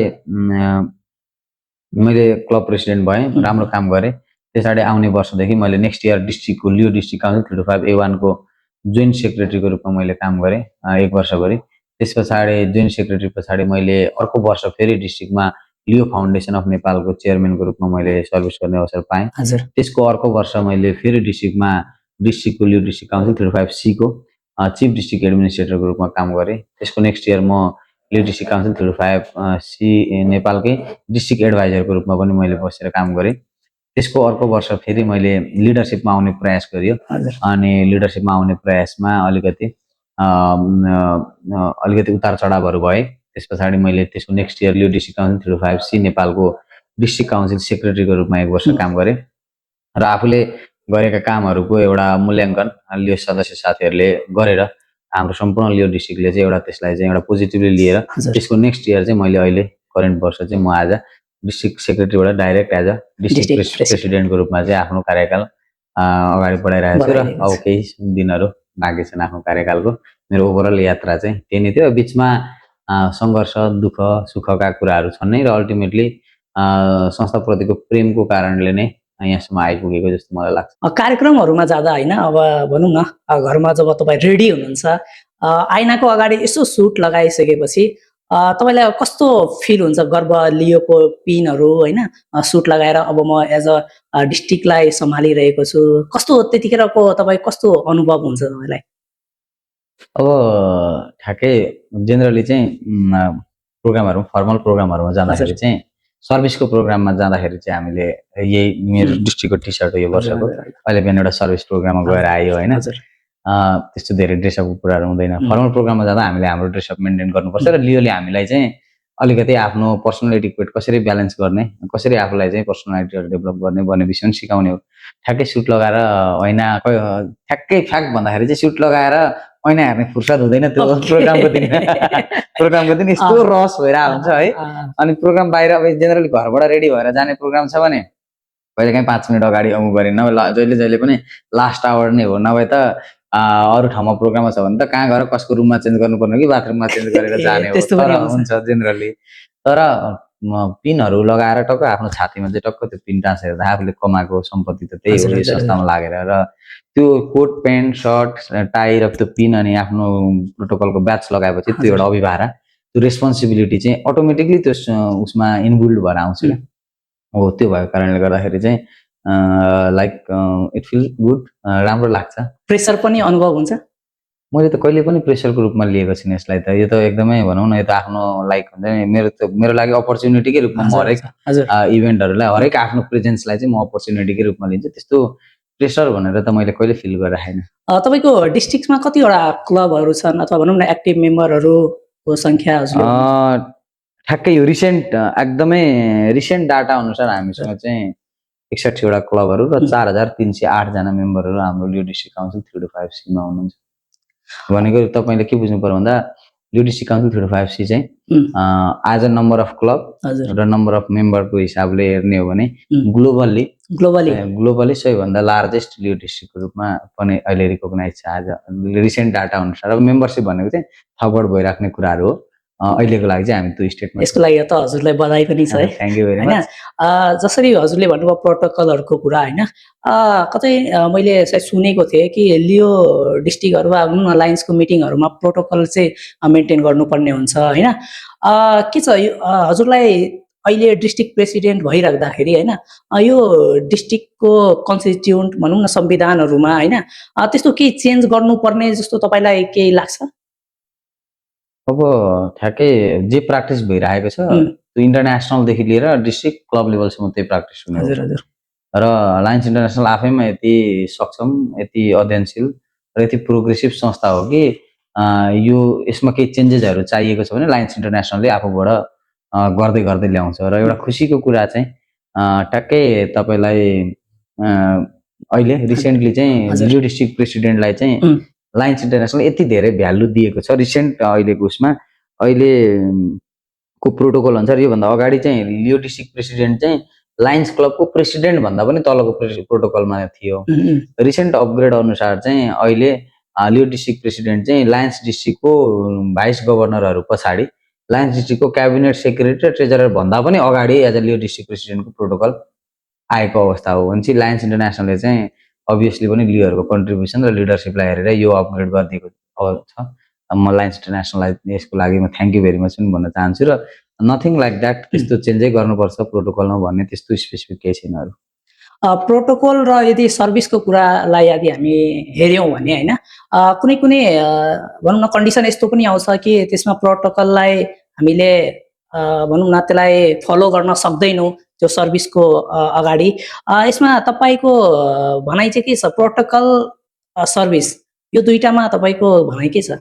मैले क्लब प्रेसिडेन्ट भएँ, राम्रो काम गरेँ। त्यसपछि आउने वर्षदेखि मैले नेक्स्ट इयर डिस्ट्रिक्टको Leo district council 3 to 5 A1 को जोइन्ट सेक्रेटरीको रूपमा मैले काम गरेँ 1 वर्षभरि। त्यस पछाडि जोइन्ट सेक्रेटरी पछाडि मैले अर्को वर्ष फेरि डिस्ट्रिक्टमा लियो फाउन्डेसन अफ नेपालको चेयरम्यानको रूपमा मैले सर्भिस गर्ने अवसर पाएँ। त्यसको अर्को वर्ष मैले फेरि डिस्ट्रिक्टको Leo district council 3 to 5C को चिफ डिस्ट्रिक्ट एडमिनिस्ट्रेटरको रूपमा काम गरेँ। त्यसको नेक्स्ट इयर म लियो डिस्ट्रिक्ट काउन्सिल 3 to 5C नेपालकै डिस्ट्रिक्ट एडभाइजरको रूपमा पनि मैले बसेर काम गरेँ। त्यसको अर्को वर्ष फेरि मैले लिडरसिपमा आउने प्रयास गरियो, अनि लिडरसिपमा आउने प्रयासमा अलिकति उतार चढावहरू भए। त्यस पछाडि मैले त्यसको next year Leo district council 3 to 5C नेपालको डिस्ट्रिक्ट काउन्सिल सेक्रेटरीको रूपमा 1 वर्ष काम गरेँ र आफूले गरेका कामहरूको एउटा मूल्याङ्कन लियो सदस्य साथीहरूले गरेर हाम्रो सम्पूर्ण लियो डिस्ट्रिक्टले चाहिँ एउटा त्यसलाई चाहिँ एउटा पोजिटिभली लिएर त्यसको नेक्स्ट इयर चाहिँ मैले अहिले करेन्ट वर्ष चाहिँ म आज डिस्ट्रिक्ट सेक्रेटरीबाट डाइरेक्ट एज अ डिस्ट्रिक्ट प्रेसिडेन्टको रूपमा चाहिँ आफ्नो कार्यकाल अगाडि बढाइरहेको छु र अब केही दिनहरू बाँकी छन् आफ्नो कार्यकालको। मेरो ओभरअल यात्रा चाहिँ त्यही नै थियो। बिचमा सङ्घर्ष दुःख सुखका कुराहरू छन् नै र अल्टिमेटली संस्थाप्रतिको प्रेमको कारणले नै यहाँसम्म आइपुगेको जस्तो मलाई लाग्छ। कार्यक्रमहरूमा जाँदा होइन, अब भनौँ न घरमा जब तपाईँ रेडी हुनुहुन्छ आइनाको अगाडि यसो सुट लगाइसकेपछि तपाईँलाई कस्तो फिल हुन्छ गर्व लियोको पिनहरू होइन सुट लगाएर अब म एज अ डिस्ट्रिक्टलाई सम्हालिरहेको छु कस्तो त्यतिखेरको तपाईँ कस्तो अनुभव हुन्छ तपाईँलाई अब ठ्याक्कै जेनरली चाहिँ प्रोग्रामहरूमा फर्मल प्रोग्रामहरूमा जाँदाखेरि हजुर। चाहिँ सर्भिसको प्रोग्राममा जाँदाखेरि चाहिँ हामीले यही मेरो डिस्ट्रिक्टको टी सर्ट हो यो वर्षको अहिले बिहान एउटा सर्भिस प्रोग्राममा गएर आयो होइन हजुर त्यस्तो धेरै ड्रेसअपको कुराहरू हुँदैन उम्, फर्मल प्रोग्राममा जाँदा हामीले हाम्रो ड्रेसअप मेन्टेन गर्नुपर्छ र लियोले हामीलाई चाहिँ अलिकति आफ्नो पर्सनल एटिक्वेट कसरी ब्यालेन्स गर्ने कसरी आफूलाई चाहिँ पर्सनालिटीहरू डेभलप गर्ने भन्ने विषयमा सिकाउने हो ठ्याक्कै सुट लगाएर ऐना ठ्याक्कै फ्याक्ट भन्दाखेरि चाहिँ सुट लगाएर ऐना हेर्ने फुर्सद हुँदैन त्यो Okay. प्रोग्रामको दिन प्रोग्रामको दिन यस्तो रस भइरहेको हुन्छ है अनि प्रोग्राम बाहिर अब जेनरली घरबाट रेडी भएर जाने प्रोग्राम छ भने कहिलेकाहीँ 5 मिनट अगाडि आउनु पऱ्यो नभए जहिले जहिले पनि लास्ट आवर नै हो नभए त अरू ठाउँमा प्रोग्राममा छ भने त कहाँ गएर कसको रुममा चेन्ज गर्नुपर्ने कि बाथरुममा चेन्ज गरेर जाने हो त्यस्तो पनि तर हुन्छ। हुन्छ जेनरली तर पिनहरू लगाएर टक्क आफ्नो छातीमा चाहिँ टक्क त्यो पिन टाँसेर हेर्दा आफूले कमाएको सम्पत्ति त त्यही हो हजुर, यो हजुर, संस्थामा लागेर र त्यो कोट पेन्ट सर्ट टाई र त्यो पिन अनि आफ्नो प्रोटोकलको ब्याच लगाएपछि त्यो हजुर। एउटा अभिभारा त्यो रेस्पोन्सिबिलिटी चाहिँ अटोमेटिकली त्यो उसमा इनबिल्ड भएर आउँछ क्या हो त्यो भएको कारणले गर्दाखेरि चाहिँ लाइक इट फिल गुड राम्रो लाग्छ प्रेसर पनि अनुभव हुन्छ मैले त कहिले पनि प्रेसरको रूपमा लिएको छुइनँ यसलाई त यो त एकदमै भनौँ न यो त आफ्नो लाइक हुन्छ नि मेरो लागि अपर्च्युनिटीकै रूपमा म हरेक हजुर इभेन्टहरूलाई हरेक आफ्नो प्रेजेन्सलाई चाहिँ म अपर्च्युनिटीकै रूपमा लिन्छु त्यस्तो प्रेसर भनेर त मैले कहिले फिल गरेर छैन तपाईँको डिस्ट्रिक्टमा कतिवटा क्लबहरू छन् अथवा भनौँ न एक्टिभ मेम्बरहरूको सङ्ख्या हजुरले भन्नुहुन्छ? ठ्याक्कै यो रिसेन्ट एकदमै रिसेन्ट डाटा अनुसार हामीसँग चाहिँ 61वटा क्लबहरू र 4308जना मेम्बरहरू हाम्रो लियो डिस्ट्रिक्ट काउन्सिल 3 to 5 सीमा हुनुहुन्छ भनेको तपाईँले के बुझ्नु पर्यो भन्दा Leo district council 3 to 5 C चाहिँ as a number of club हजुर र नम्बर अफ मेम्बरको हिसाबले हेर्ने हो भने ग्लोबली सबैभन्दा लार्जेस्ट लियो डिस्ट्रिक्टको रूपमा पनि अहिले रिकगनाइज छ आज रिसेन्ट डाटा अनुसार अब मेम्बरसिप भनेको चाहिँ थपड भइराख्ने कुराहरू हो अहिलेको लागि चाहिँ हामी त्यो स्टेटमा यसको लागि त हजुरलाई बधाई पनि छ है थ्याङ्क यू भेरी होइन मच जसरी हजुरले भन्नुभयो प्रोटोकलहरूको कुरा होइन कतै मैले सायद सुनेको थिएँ कि लियो डिस्ट्रिक्टहरू वा भनौँ न लाइन्सको मिटिङहरूमा प्रोटोकल चाहिँ मेन्टेन गर्नुपर्ने हुन्छ होइन के छ यो हजुरलाई अहिले डिस्ट्रिक्ट प्रेसिडेन्ट भइराख्दाखेरि होइन यो डिस्ट्रिक्टको कन्स्टिट्युन्ट भनौँ न संविधानहरूमा होइन त्यस्तो केही चेन्ज गर्नुपर्ने जस्तो तपाईँलाई केही लाग्छ अब ठ्याक्कै जे प्र्याक्टिस भइरहेको छ उम्, त्यो इन्टरनेसनलदेखि लिएर डिस्ट्रिक्ट क्लब लेभलसम्म त्यही प्र्याक्टिस हुने हो हजुर हजुर र लायन्स इन्टरनेसनल आफैमा यति सक्षम यति अध्ययनशील र यति प्रोग्रेसिभ संस्था हो कि यो यसमा केही चेन्जेसहरू चाहिएको छ भने लायन्स इन्टरनेसनलले आफूबाट गर्दै गर्दै ल्याउँछ र एउटा खुसीको कुरा चाहिँ ट्याक्कै तपाईँलाई अहिले रिसेन्टली चाहिँ हजुर। लियो डिस्ट्रिक्ट प्रेसिडेन्टलाई चाहिँ उम्, लायन्स इन्टरनेसनल यति धेरै भ्यालु दिएको छ रिसेन्ट अहिलेको उसमा अहिले को प्रोटोकल अनुसार योभन्दा अगाडि चाहिँ लियो डिस्ट्रिक्ट प्रेसिडेन्ट चाहिँ लायन्स क्लबको प्रेसिडेन्ट भन्दा पनि तलको प्रोटोकलमा थियो रिसेन्ट अपग्रेड अनुसार चाहिँ अहिले लियो डिस्ट्रिक्ट प्रेसिडेन्ट चाहिँ लायन्स डिस्ट्रिक्टको भाइस गभर्नरहरू पछाडि लायन्स डिस्ट्रिक्टको क्याबिनेट सेक्रेटरी र ट्रेजरर भन्दा पनि अगाडि एज अ लियो डिस्ट्रिक्ट प्रेसिडेन्टको प्रोटोकल आएको अवस्था हो भने चाहिँ लायन्स इन्टरनेसनलले चाहिँ अभियसली पनि लियोहरूको कन्ट्रिब्युसन र लिडरसिपलाई हेरेर यो अपग्रेड गरिदिएको छ म लायन्स इन्टरनेसनललाई यसको लागि म थ्याङ्क यू भेरी मच पनि भन्न चाहन्छु र नथिङ लाइक द्याट त्यस्तो चेन्जै गर्नुपर्छ प्रोटोकलमा भन्ने त्यस्तो स्पेसिफिक केही छैन अरू प्रोटोकल र यदि सर्भिसको कुरालाई यदि हामी हेऱ्यौँ भने होइन कुनै कुनै भनौँ न कन्डिसन यस्तो पनि आउँछ कि त्यसमा प्रोटोकललाई हामीले भनौँ न त्यसलाई फलो गर्न सक्दैनौँ त्यो सर्भिसको अगाडि यसमा तपाईँको भनाइ चाहिँ के छ प्रोटोकल सर्भिस यो दुईटामा तपाईँको भनाइ के छ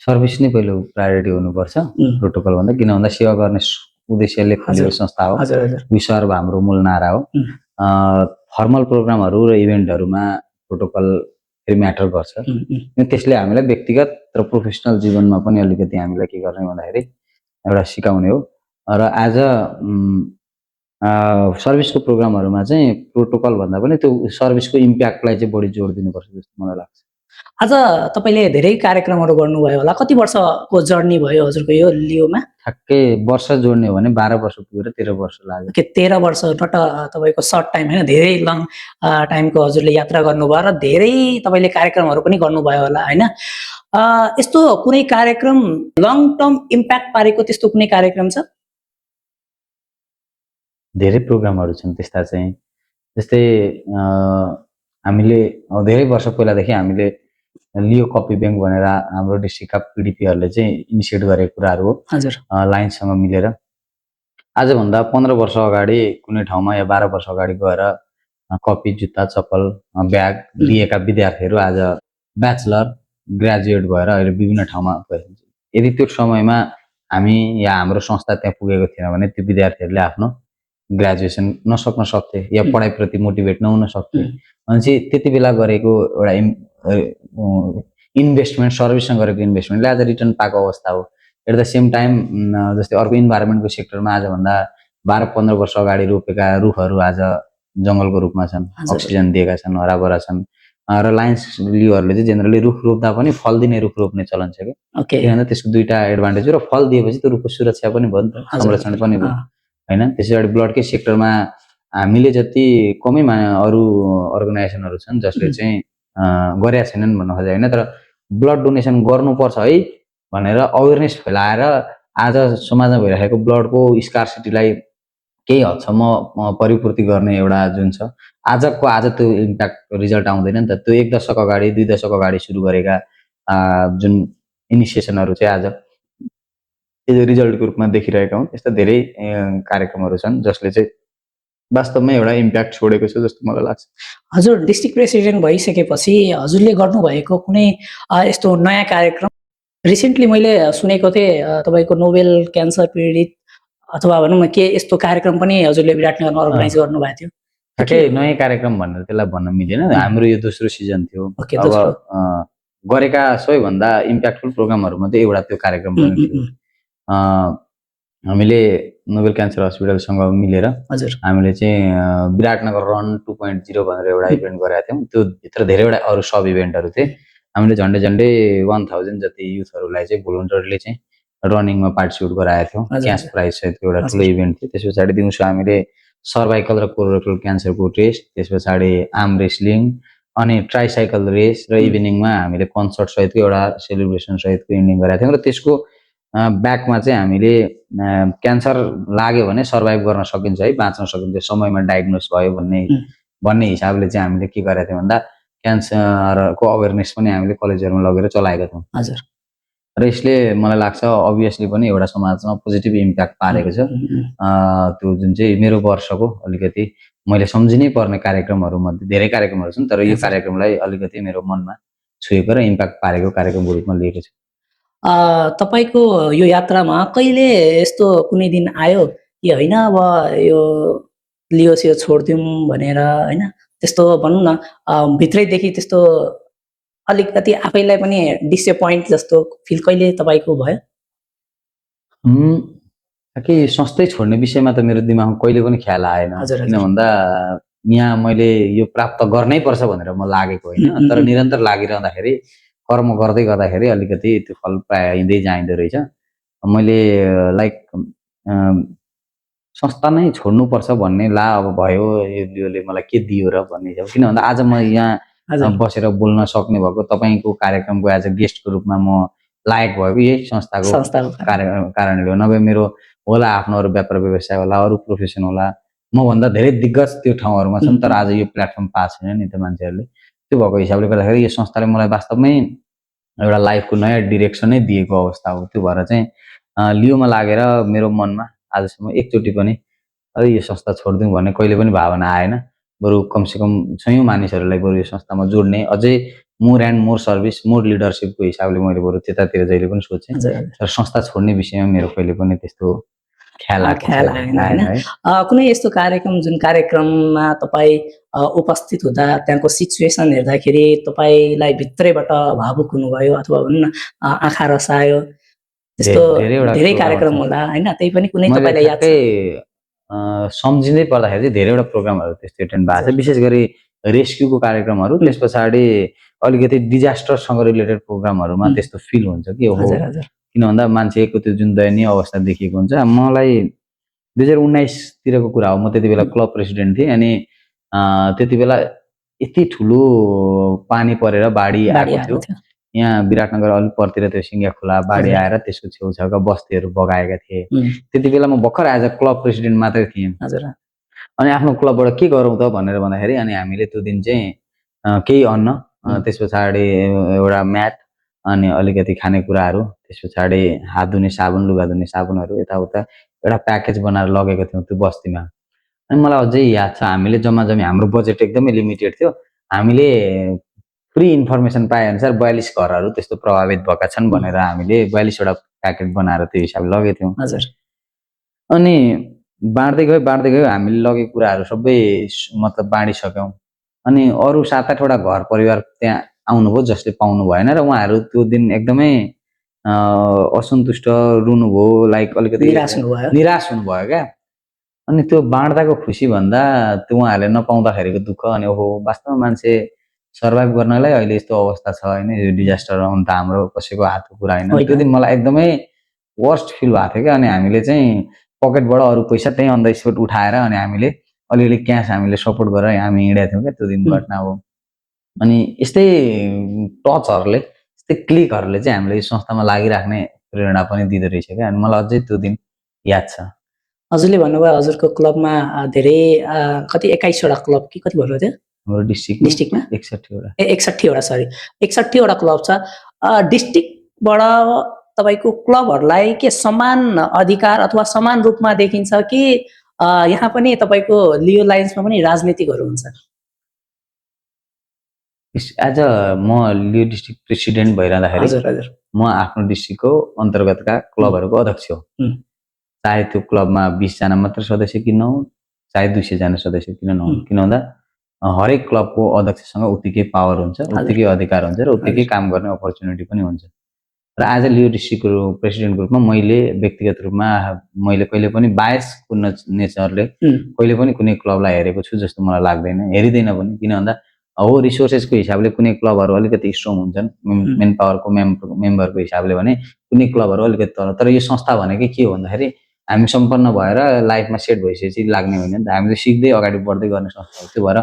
सर्भिस नै पहिलो प्रायोरिटी हुनुपर्छ प्रोटोकल भन्दा किन भन्दा सेवा गर्ने उद्देश्यले खोलिएको संस्था हो हजुर हजुर विश्व हाम्रो मूल नारा हो फर्मल प्रोग्रामहरू र इभेन्टहरूमा प्रोटोकल फेरि म्याटर गर्छ त्यसले हामीलाई व्यक्तिगत र प्रोफेसनल जीवनमा पनि अलिकति हामीलाई के गर्ने भन्दाखेरि एउटा सिकाउने हो र एज अ सर्भिसको प्रोग्रामहरूमा चाहिँ प्रोटोकल भन्दा पनि त्यो सर्भिसको इम्प्याक्टलाई चाहिँ बढी जोड दिनुपर्छ जस्तो मलाई लाग्छ आज तपाईँले धेरै कार्यक्रमहरू गर्नुभयो होला, कति वर्षको जर्नी भयो हजुरको यो लियोमा? ठ्याक्कै वर्ष जोड्ने हो भने 12 वर्ष पुगेर 13 वर्ष लाग्यो। ओके, 13 वर्ष नट तपाईँको सर्ट टाइम होइन, धेरै लङ टाइमको हजुरले यात्रा गर्नुभयो र धेरै तपाईँले कार्यक्रमहरू पनि गर्नुभयो होला होइन। यस्तो कुनै कार्यक्रम लङ टर्म इम्प्याक्ट पारेको त्यस्तो कुनै कार्यक्रम छ? धेरै प्रोग्रामहरू छन् त्यस्ता चाहिँ, जस्तै हामीले धेरै वर्ष पहिलादेखि हामीले लियो कपी ब्याङ्क भनेर हाम्रो डिस्ट्रिक्टका पिडिपीहरूले चाहिँ इनिसिएट गरेको कुराहरू हो। हजुर। लाइन्ससँग मिलेर आजभन्दा 15 वर्ष अगाडि कुनै ठाउँमा या 12 वर्ष अगाडि गएर कपी, जुत्ता, चप्पल, ब्याग लिएका विद्यार्थीहरू आज ब्याचलर, ग्रेजुएट भएर अहिले विभिन्न ठाउँमा गइरहन्छ। यदि त्यो समयमा हामी या हाम्रो संस्था त्यहाँ पुगेको थिएन भने त्यो विद्यार्थीहरूले आफ्नो ग्रेजुएसन नसक्न सक्थे या पढाइप्रति मोटिभेट नहुन सक्थे। अनि चाहिँ त्यति बेला गरेको एउटा इन्भेस्टमेन्ट, सर्भिसमा गरेको इन्भेस्टमेन्टले आज रिटर्न पाएको अवस्था हो। एट द सेम टाइम जस्तै अर्को इन्भाइरोमेन्टको सेक्टरमा आजभन्दा 12-15 वर्ष अगाडि रोपेका रुखहरू आज जङ्गलको रूपमा छन्, अक्सिजन दिएका छन्, हराभरा छन्। र लायन्स लियोहरूले चाहिँ जेनरली रुख रोप्दा पनि फल दिने रुख रोप्ने चलन छ कि, किनभने त्यसको दुईटा एडभान्टेज हो। र फल दिएपछि त्यो रुखको सुरक्षा पनि भयो नि त, संरक्षण पनि भयो होइन। त्यसै गरी ब्लडकै सेक्टरमा हामीले जति कमै अरू अर्गनाइजेसनहरू छन् जसले चाहिँ गरेका छैनन् भन्न खोजे होइन, तर ब्लड डोनेसन गर्नुपर्छ है भनेर अवेरनेस फैलाएर आज समाजमा भइरहेको ब्लडको स्कार्सिटीलाई केही हदसम्म परिपूर्ति गर्ने एउटा जुन छ आज त्यो इम्प्याक्ट रिजल्ट आउँदैन नि त। त्यो 1 दशक अगाडि 2 दशक अगाडि सुरु गरेका जुन इनिसिएसनहरू चाहिँ आज त्यो रिजल्टको रूपमा देखिरहेका हौँ। यस्ता धेरै कार्यक्रमहरू छन् जसले चाहिँ वास्तवमै एउटा इम्प्याक्ट छोडेको छ जस्तो मलाई लाग्छ। हजुर डिस्ट्रिक्ट प्रेसिडेन्ट भइसकेपछि हजुरले गर्नुभएको कुनै यस्तो नयाँ कार्यक्रम? रिसेन्टली मैले सुनेको थिएँ तपाईँको नोबेल क्यान्सर पीडित अथवा भनौँ न के यस्तो कार्यक्रम पनि हजुरले विराटनगरमा अर्गनाइज गर्नुभएको थियो। ठ्याक्कै नयाँ कार्यक्रम भनेर त्यसलाई भन्न मिलेन, हाम्रो यो दोस्रो सिजन थियो। अब गरेका सबैभन्दा इम्प्याक्टफुल प्रोग्रामहरूमध्ये एउटा त्यो कार्यक्रम पनि थियो। हामीले नोबेल क्यान्सर हस्पिटलसँग मिलेर हामीले चाहिँ विराटनगर रन 2.0 भनेर एउटा इभेन्ट गरेका थियौँ। त्यो भित्र धेरैवटा अरू सब इभेन्टहरू थिए। हामीले झन्डै 1000 जति युथहरूलाई चाहिँ भोलिन्टियरले चाहिँ रनिङमा पार्टिसिपेट गराएका थियौँ। क्यास प्राइज सहितको एउटा ठुलो इभेन्ट थियो। त्यस पछाडि दिउँसो हामीले सर्भाइकल र कोलोरेक्टल क्यान्सरको टेस्ट, त्यस पछाडि आर्म रेस्लिङ अनि ट्राइसाइकल रेस र इभिनिङमा हामीले कन्सर्ट सहितको एउटा सेलिब्रेसन सहितको इन्डिङ गरेका थियौँ। र त्यसको ब्याकमा चाहिँ हामीले क्यान्सर लाग्यो भने सर्भाइभ गर्न सकिन्छ है, बाँच्न सकिन्छ समयमा डायग्नोस भयो भन्ने हिसाबले चाहिँ हामीले के गरेका थियौँ भन्दा क्यान्सरको अवेरनेस पनि हामीले कलेजहरूमा लगेर चलाएका थियौँ। हजुर। र यसले मलाई लाग्छ अभियसली पनि एउटा समाजमा पोजिटिभ इम्प्याक्ट पारेको छ। त्यो जुन चाहिँ मेरो वर्षको अलिकति मैले सम्झिनै पर्ने कार्यक्रमहरूमध्ये धेरै कार्यक्रमहरू छन्, तर यो कार्यक्रमलाई अलिकति मेरो मनमा छुएको र इम्प्याक्ट पारेको कार्यक्रमको रूपमा लिएको छु। तपाईँको यो यात्रामा कहिले यस्तो कुनै दिन आयो कि होइन अब यो लियोसियो छोडिदिउँ भनेर होइन, त्यस्तो भनौँ न भित्रैदेखि त्यस्तो अलिकति आफैलाई पनि डिसएपोइन्ट जस्तो फिल कहिले तपाईँको भयो? कि संस्थै छोड्ने विषयमा त मेरो दिमागमा कहिले पनि ख्याल आएन। किन भन्दा यहाँ मैले यो प्राप्त गर्नै पर्छ भनेर म लागेको होइन, तर निरन्तर लागिरहँदाखेरि कर्म गर्दै गर्दाखेरि अलिकति त्यो फल पाइँदै जाँदो रहेछ। मैले लाइक संस्था नै छोड्नुपर्छ भन्ने अब भयो योले मलाई के दियो र भन्ने हिसाब। किन भन्दा आज म यहाँ बसेर बोल्न सक्ने भएको, तपाईँको कार्यक्रमको एज अ गेस्टको रूपमा म लायक भएको यही संस्थाको कारणले हो। नभए मेरो होला आफ्नो अरू व्यापार व्यवसाय होला, अरू प्रोफेसन होला, मभन्दा धेरै दिग्गज त्यो ठाउँहरूमा छन्, तर आज यो प्लेटफर्म पाएको छैन नि त मान्छेहरूले। त्यो भएको हिसाबले गर्दाखेरि यो संस्थाले मलाई वास्तवमै एउटा लाइफको नयाँ डिरेक्सनै दिएको अवस्था हो। त्यो भएर चाहिँ लियोमा लागेर मेरो मनमा आजसम्म एकचोटि पनि अरे यो संस्था छोडिदिउँ भन्ने कहिले पनि भावना आएन। बरु कमसेकम 6 मानिसहरूलाई बरु यो संस्थामा जोड्ने, अझै more and more service, more लिडरसिपको हिसाबले मैले बरु त्यतातिर जहिले पनि सोचेँ। तर संस्था छोड्ने विषयमा मेरो कहिले पनि त्यस्तो ख्याल आएन होइन। कुनै यस्तो कार्यक्रम जुन कार्यक्रममा तपाईँ उपस्थित हुँदा त्यहाँको सिचुएसन हेर्दाखेरि तपाईँलाई भित्रैबाट भावुक हुनुभयो अथवा भनौँ न आँखा रसायो, त्यस्तो धेरै कार्यक्रम होला होइन, त्यही पनि कुनै तपाईँलाई याद छ? सम्झिँदै पर्दाखेरि चाहिँ धेरैवटा प्रोग्रामहरू त्यस्तो एटेन्ड भएको छ, विशेष गरी रेस्क्युको कार्यक्रमहरू। त्यस पछाडि अलिकति डिजास्टरसँग रिलेटेड प्रोग्रामहरूमा त्यस्तो फिल हुन्छ कि ओहो, हजुर हजुर किन भन्दा मान्छेको त्यो जुन दयनीय अवस्था देखिएको हुन्छ। मलाई 2019तिरको कुरा हो, म त्यति बेला क्लब प्रेसिडेन्ट थिएँ। अनि त्यति बेला यति ठुलो पानी परेर बाढी आएको थियो यहाँ विराटनगर अलिक परतिर, त्यो सिङ्गिया खोला बाढी आएर त्यसको छेउछाउका बस्तीहरू बगाएका थिए। त्यति बेला म भर्खर एज अ क्लब प्रेसिडेन्ट मात्रै थिएँ। अनि आफ्नो क्लबबाट के गरौँ त भनेर भन्दाखेरि अनि हामीले त्यो दिन चाहिँ केही अन्न, त्यस पछाडि एउटा म्याट, अनि अलिकति खानेकुराहरू, त्यस पछाडि हात धुने साबुन, लुगा धुने साबुनहरू यताउता एउटा प्याकेज बनाएर लगेको थियौँ त्यो बस्तीमा। अनि मलाई अझै याद छ, हामीले जम्मा जम्मी, हाम्रो बजेट एकदमै लिमिटेड थियो। हामीले फ्री इन्फर्मेसन पाए अनुसार 42 घरहरू त्यस्तो प्रभावित भएका छन् भनेर हामीले 42वटा प्याकेट बनाएर त्यो हिसाबले लगेको थियौँ। अनि बाँड्दै गयो हामीले लगेको कुराहरू सबै मतलब बाँडिसक्यौँ। अनि अरू 7-8वटा घर परिवार त्यहाँ आउनुभयो जसले पाउनु भएन, र उहाँहरू त्यो दिन एकदमै असन्तुष्ट, रुनुभयो, लाइक अलिकति निराश हुनुभयो क्या। अनि त्यो बाँड्दाको खुसी भन्दा त्यो उहाँहरूले नपाउँदाखेरिको दुःख, अनि ओहो वास्तवमा मान्छे सर्भाइभ गर्नलाई अहिले यस्तो अवस्था छ होइन, यो डिजास्टर आउनु त हाम्रो कसैको हातको कुरा होइन। त्यो दिन मलाई एकदमै वर्स्ट फिल भएको थियो क्या। अनि हामीले चाहिँ पकेटबाट अरू पैसा त्यही अन द स्पोट उठाएर अनि हामीले अलिअलि क्यास हामीले सपोर्ट गरेर हामी हिँडेका थियौँ क्या त्यो दिन घटना हो। अनि यस्तै टचहरूले, यस्तै क्लिकहरूले चाहिँ हामीले यो संस्थामा लागिराख्ने प्रेरणा पनि दिँदो रहेछ क्या। अनि मलाई अझै त्यो दिन याद छ। हजुरले भन्नुभयो हजुरको क्लबमा धेरै कति 21वटा क्लब कि कति भन्नुभयो थियो? हाम्रो डिस्ट्रिक्टमा 61वटा सरी 61वटा क्लब छ। डिस्ट्रिक्टबाट तपाईँको क्लबहरूलाई के समान अधिकार अथवा समान रूपमा देखिन्छ कि यहाँ पनि तपाईँको लियो लाइन्समा पनि राजनीतिकहरू हुन्छ? एज अ म लियो डिस्ट्रिक्ट प्रेसिडेन्ट भइरहँदाखेरि म आफ्नो डिस्ट्रिक्टको अन्तर्गतका क्लबहरूको अध्यक्ष हो। चाहे त्यो क्लबमा 20 जना मात्र सदस्य किन नहुन्, चाहे 200 जना सदस्य किन नहुन्, किन भन्दा हरेक क्लबको अध्यक्षसँग उत्तिकै पावर हुन्छ, उत्तिकै अधिकार हुन्छ र उत्तिकै काम गर्ने अपर्च्युनिटी पनि हुन्छ। र एज अ लियो डिस्ट्रिक्टको प्रेसिडेन्टको रूपमा मैले व्यक्तिगत रूपमा मैले कहिले पनि बायसको नेचरले कहिले पनि कुनै क्लबलाई हेरेको छु जस्तो मलाई लाग्दैन, हेरिँदैन पनि। किन भन्दा हो रिसोर्सेसको हिसाबले कुनै क्लबहरू अलिकति स्ट्रङ हुन्छन्, मेन पावरको मेम्बरको हिसाबले भने कुनै क्लबहरू अलिकति तल। तर यो संस्था भनेकै के हो भन्दाखेरि हामी सम्पन्न भएर लाइफमा सेट भइसकेपछि लाग्ने होइन नि त, हामीले सिक्दै अगाडि बढ्दै गर्ने संस्था हो। त्यो भएर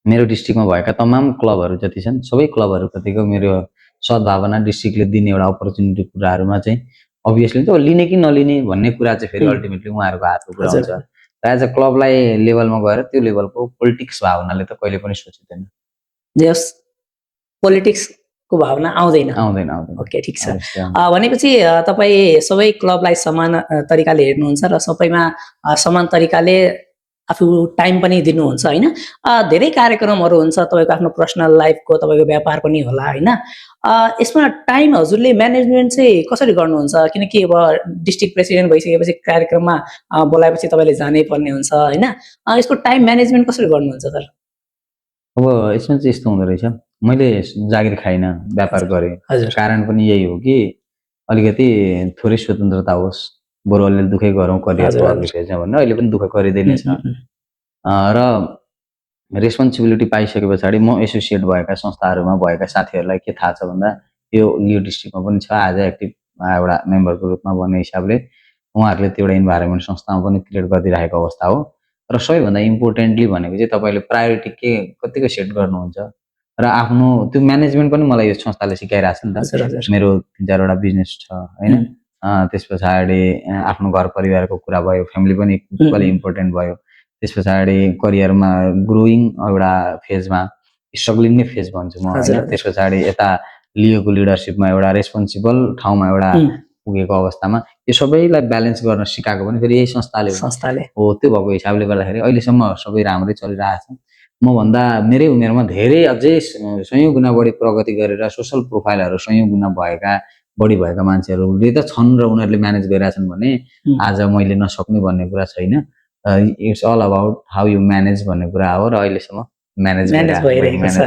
मेरो डिस्ट्रिक्टमा भएका तमाम क्लबहरू जति छन् सबै क्लबहरूप्रतिको मेरो सद्भावना, डिस्ट्रिक्टले दिने एउटा अपर्च्युनिटी कुराहरूमा चाहिँ अभियसली त लिने कि नलिने भन्ने कुरा चाहिँ फेरि अल्टिमेटली उहाँहरूको हातको कुरा हुन्छ। र एज अ क्लबलाई लेभलमा गएर त्यो लेभलको पोलिटिक्स भावनाले त कहिले पनि सोचिँदैन। जस पोलिटिक्सको भावना आउँदैन। ओके, ठिक छ। भनेपछि तपाईँ सबै क्लबलाई समान तरिकाले हेर्नुहुन्छ र सबैमा समान तरिकाले आफू टाइम पनि दिनुहुन्छ होइन? धेरै कार्यक्रमहरू हुन्छ तपाईँको आफ्नो पर्सनल लाइफको, तपाईँको व्यापार पनि होला होइन? यसमा टाइम हजुरले म्यानेजमेन्ट चाहिँ कसरी गर्नुहुन्छ? किनकि अब डिस्ट्रिक्ट प्रेसिडेन्ट भइसकेपछि कार्यक्रममा बोलाएपछि तपाईँले जानै पर्ने हुन्छ होइन? यसको टाइम म्यानेजमेन्ट कसरी गर्नुहुन्छ सर? अब यसमा चाहिँ यस्तो हुँदो रहेछ, मैले जागिर खाइनँ, व्यापार गरेँ। कारण पनि यही हो कि अलिकति थोरै स्वतन्त्रता होस्, बरु अलिअलि दुःखै गरौँ करियरको अघि फेज्न भन्ने, अहिले पनि दुःख गरिँदै नै छ। र रेस्पोन्सिबिलिटी पाइसके पछाडि म एसोसिएट भएका संस्थाहरूमा भएका साथीहरूलाई के थाहा छ भन्दा यो लियो डिस्ट्रिक्टमा पनि छ एज अ एक्टिभ एउटा मेम्बरको रूपमा भन्ने हिसाबले उहाँहरूले त्यो एउटा इन्भाइरोमेन्ट संस्थामा पनि क्रिएट गरिदिरहेको अवस्था हो। र सबैभन्दा इम्पोर्टेन्टली भनेको चाहिँ तपाईँले प्रायोरिटी के कतिको सेट गर्नुहुन्छ र आफ्नो त्यो म्यानेजमेन्ट पनि मलाई यो संस्थाले सिकाइरहेको छ नि त। मेरो 3-4वटा बिजनेस छ होइन, त्यस पछाडि आफ्नो घर परिवारको कुरा भयो, फ्यामिली पनि इक्वली इम्पोर्टेन्ट भयो। त्यस पछाडि करियरमा ग्रोइङ एउटा फेजमा, स्ट्रगलिङ नै फेज भन्छु म होइन। त्यस पछाडि यता लियोको लिडरसिपमा एउटा रेस्पोन्सिबल ठाउँमा एउटा पुगेको अवस्थामा यो सबैलाई ब्यालेन्स गर्न सिकाएको पनि फेरि यही संस्थाले हो। त्यो भएको हिसाबले गर्दाखेरि अहिलेसम्म सबै राम्रै चलिरहेको छ। म भन्दा मेरै उमेरमा धेरै अझै 100 गुणा बढी प्रगति गरेर सोसल प्रोफाइलहरू 100 गुणा बढी भएका मान्छेहरूले त छन् र उनीहरूले म्यानेज गरिरहेछन् भने आज मैले नसक्ने भन्ने कुरा छैन। It's all about how you manage भन्ने कुरा हो र अहिलेसम्म म्यानेज भइरहेको छ।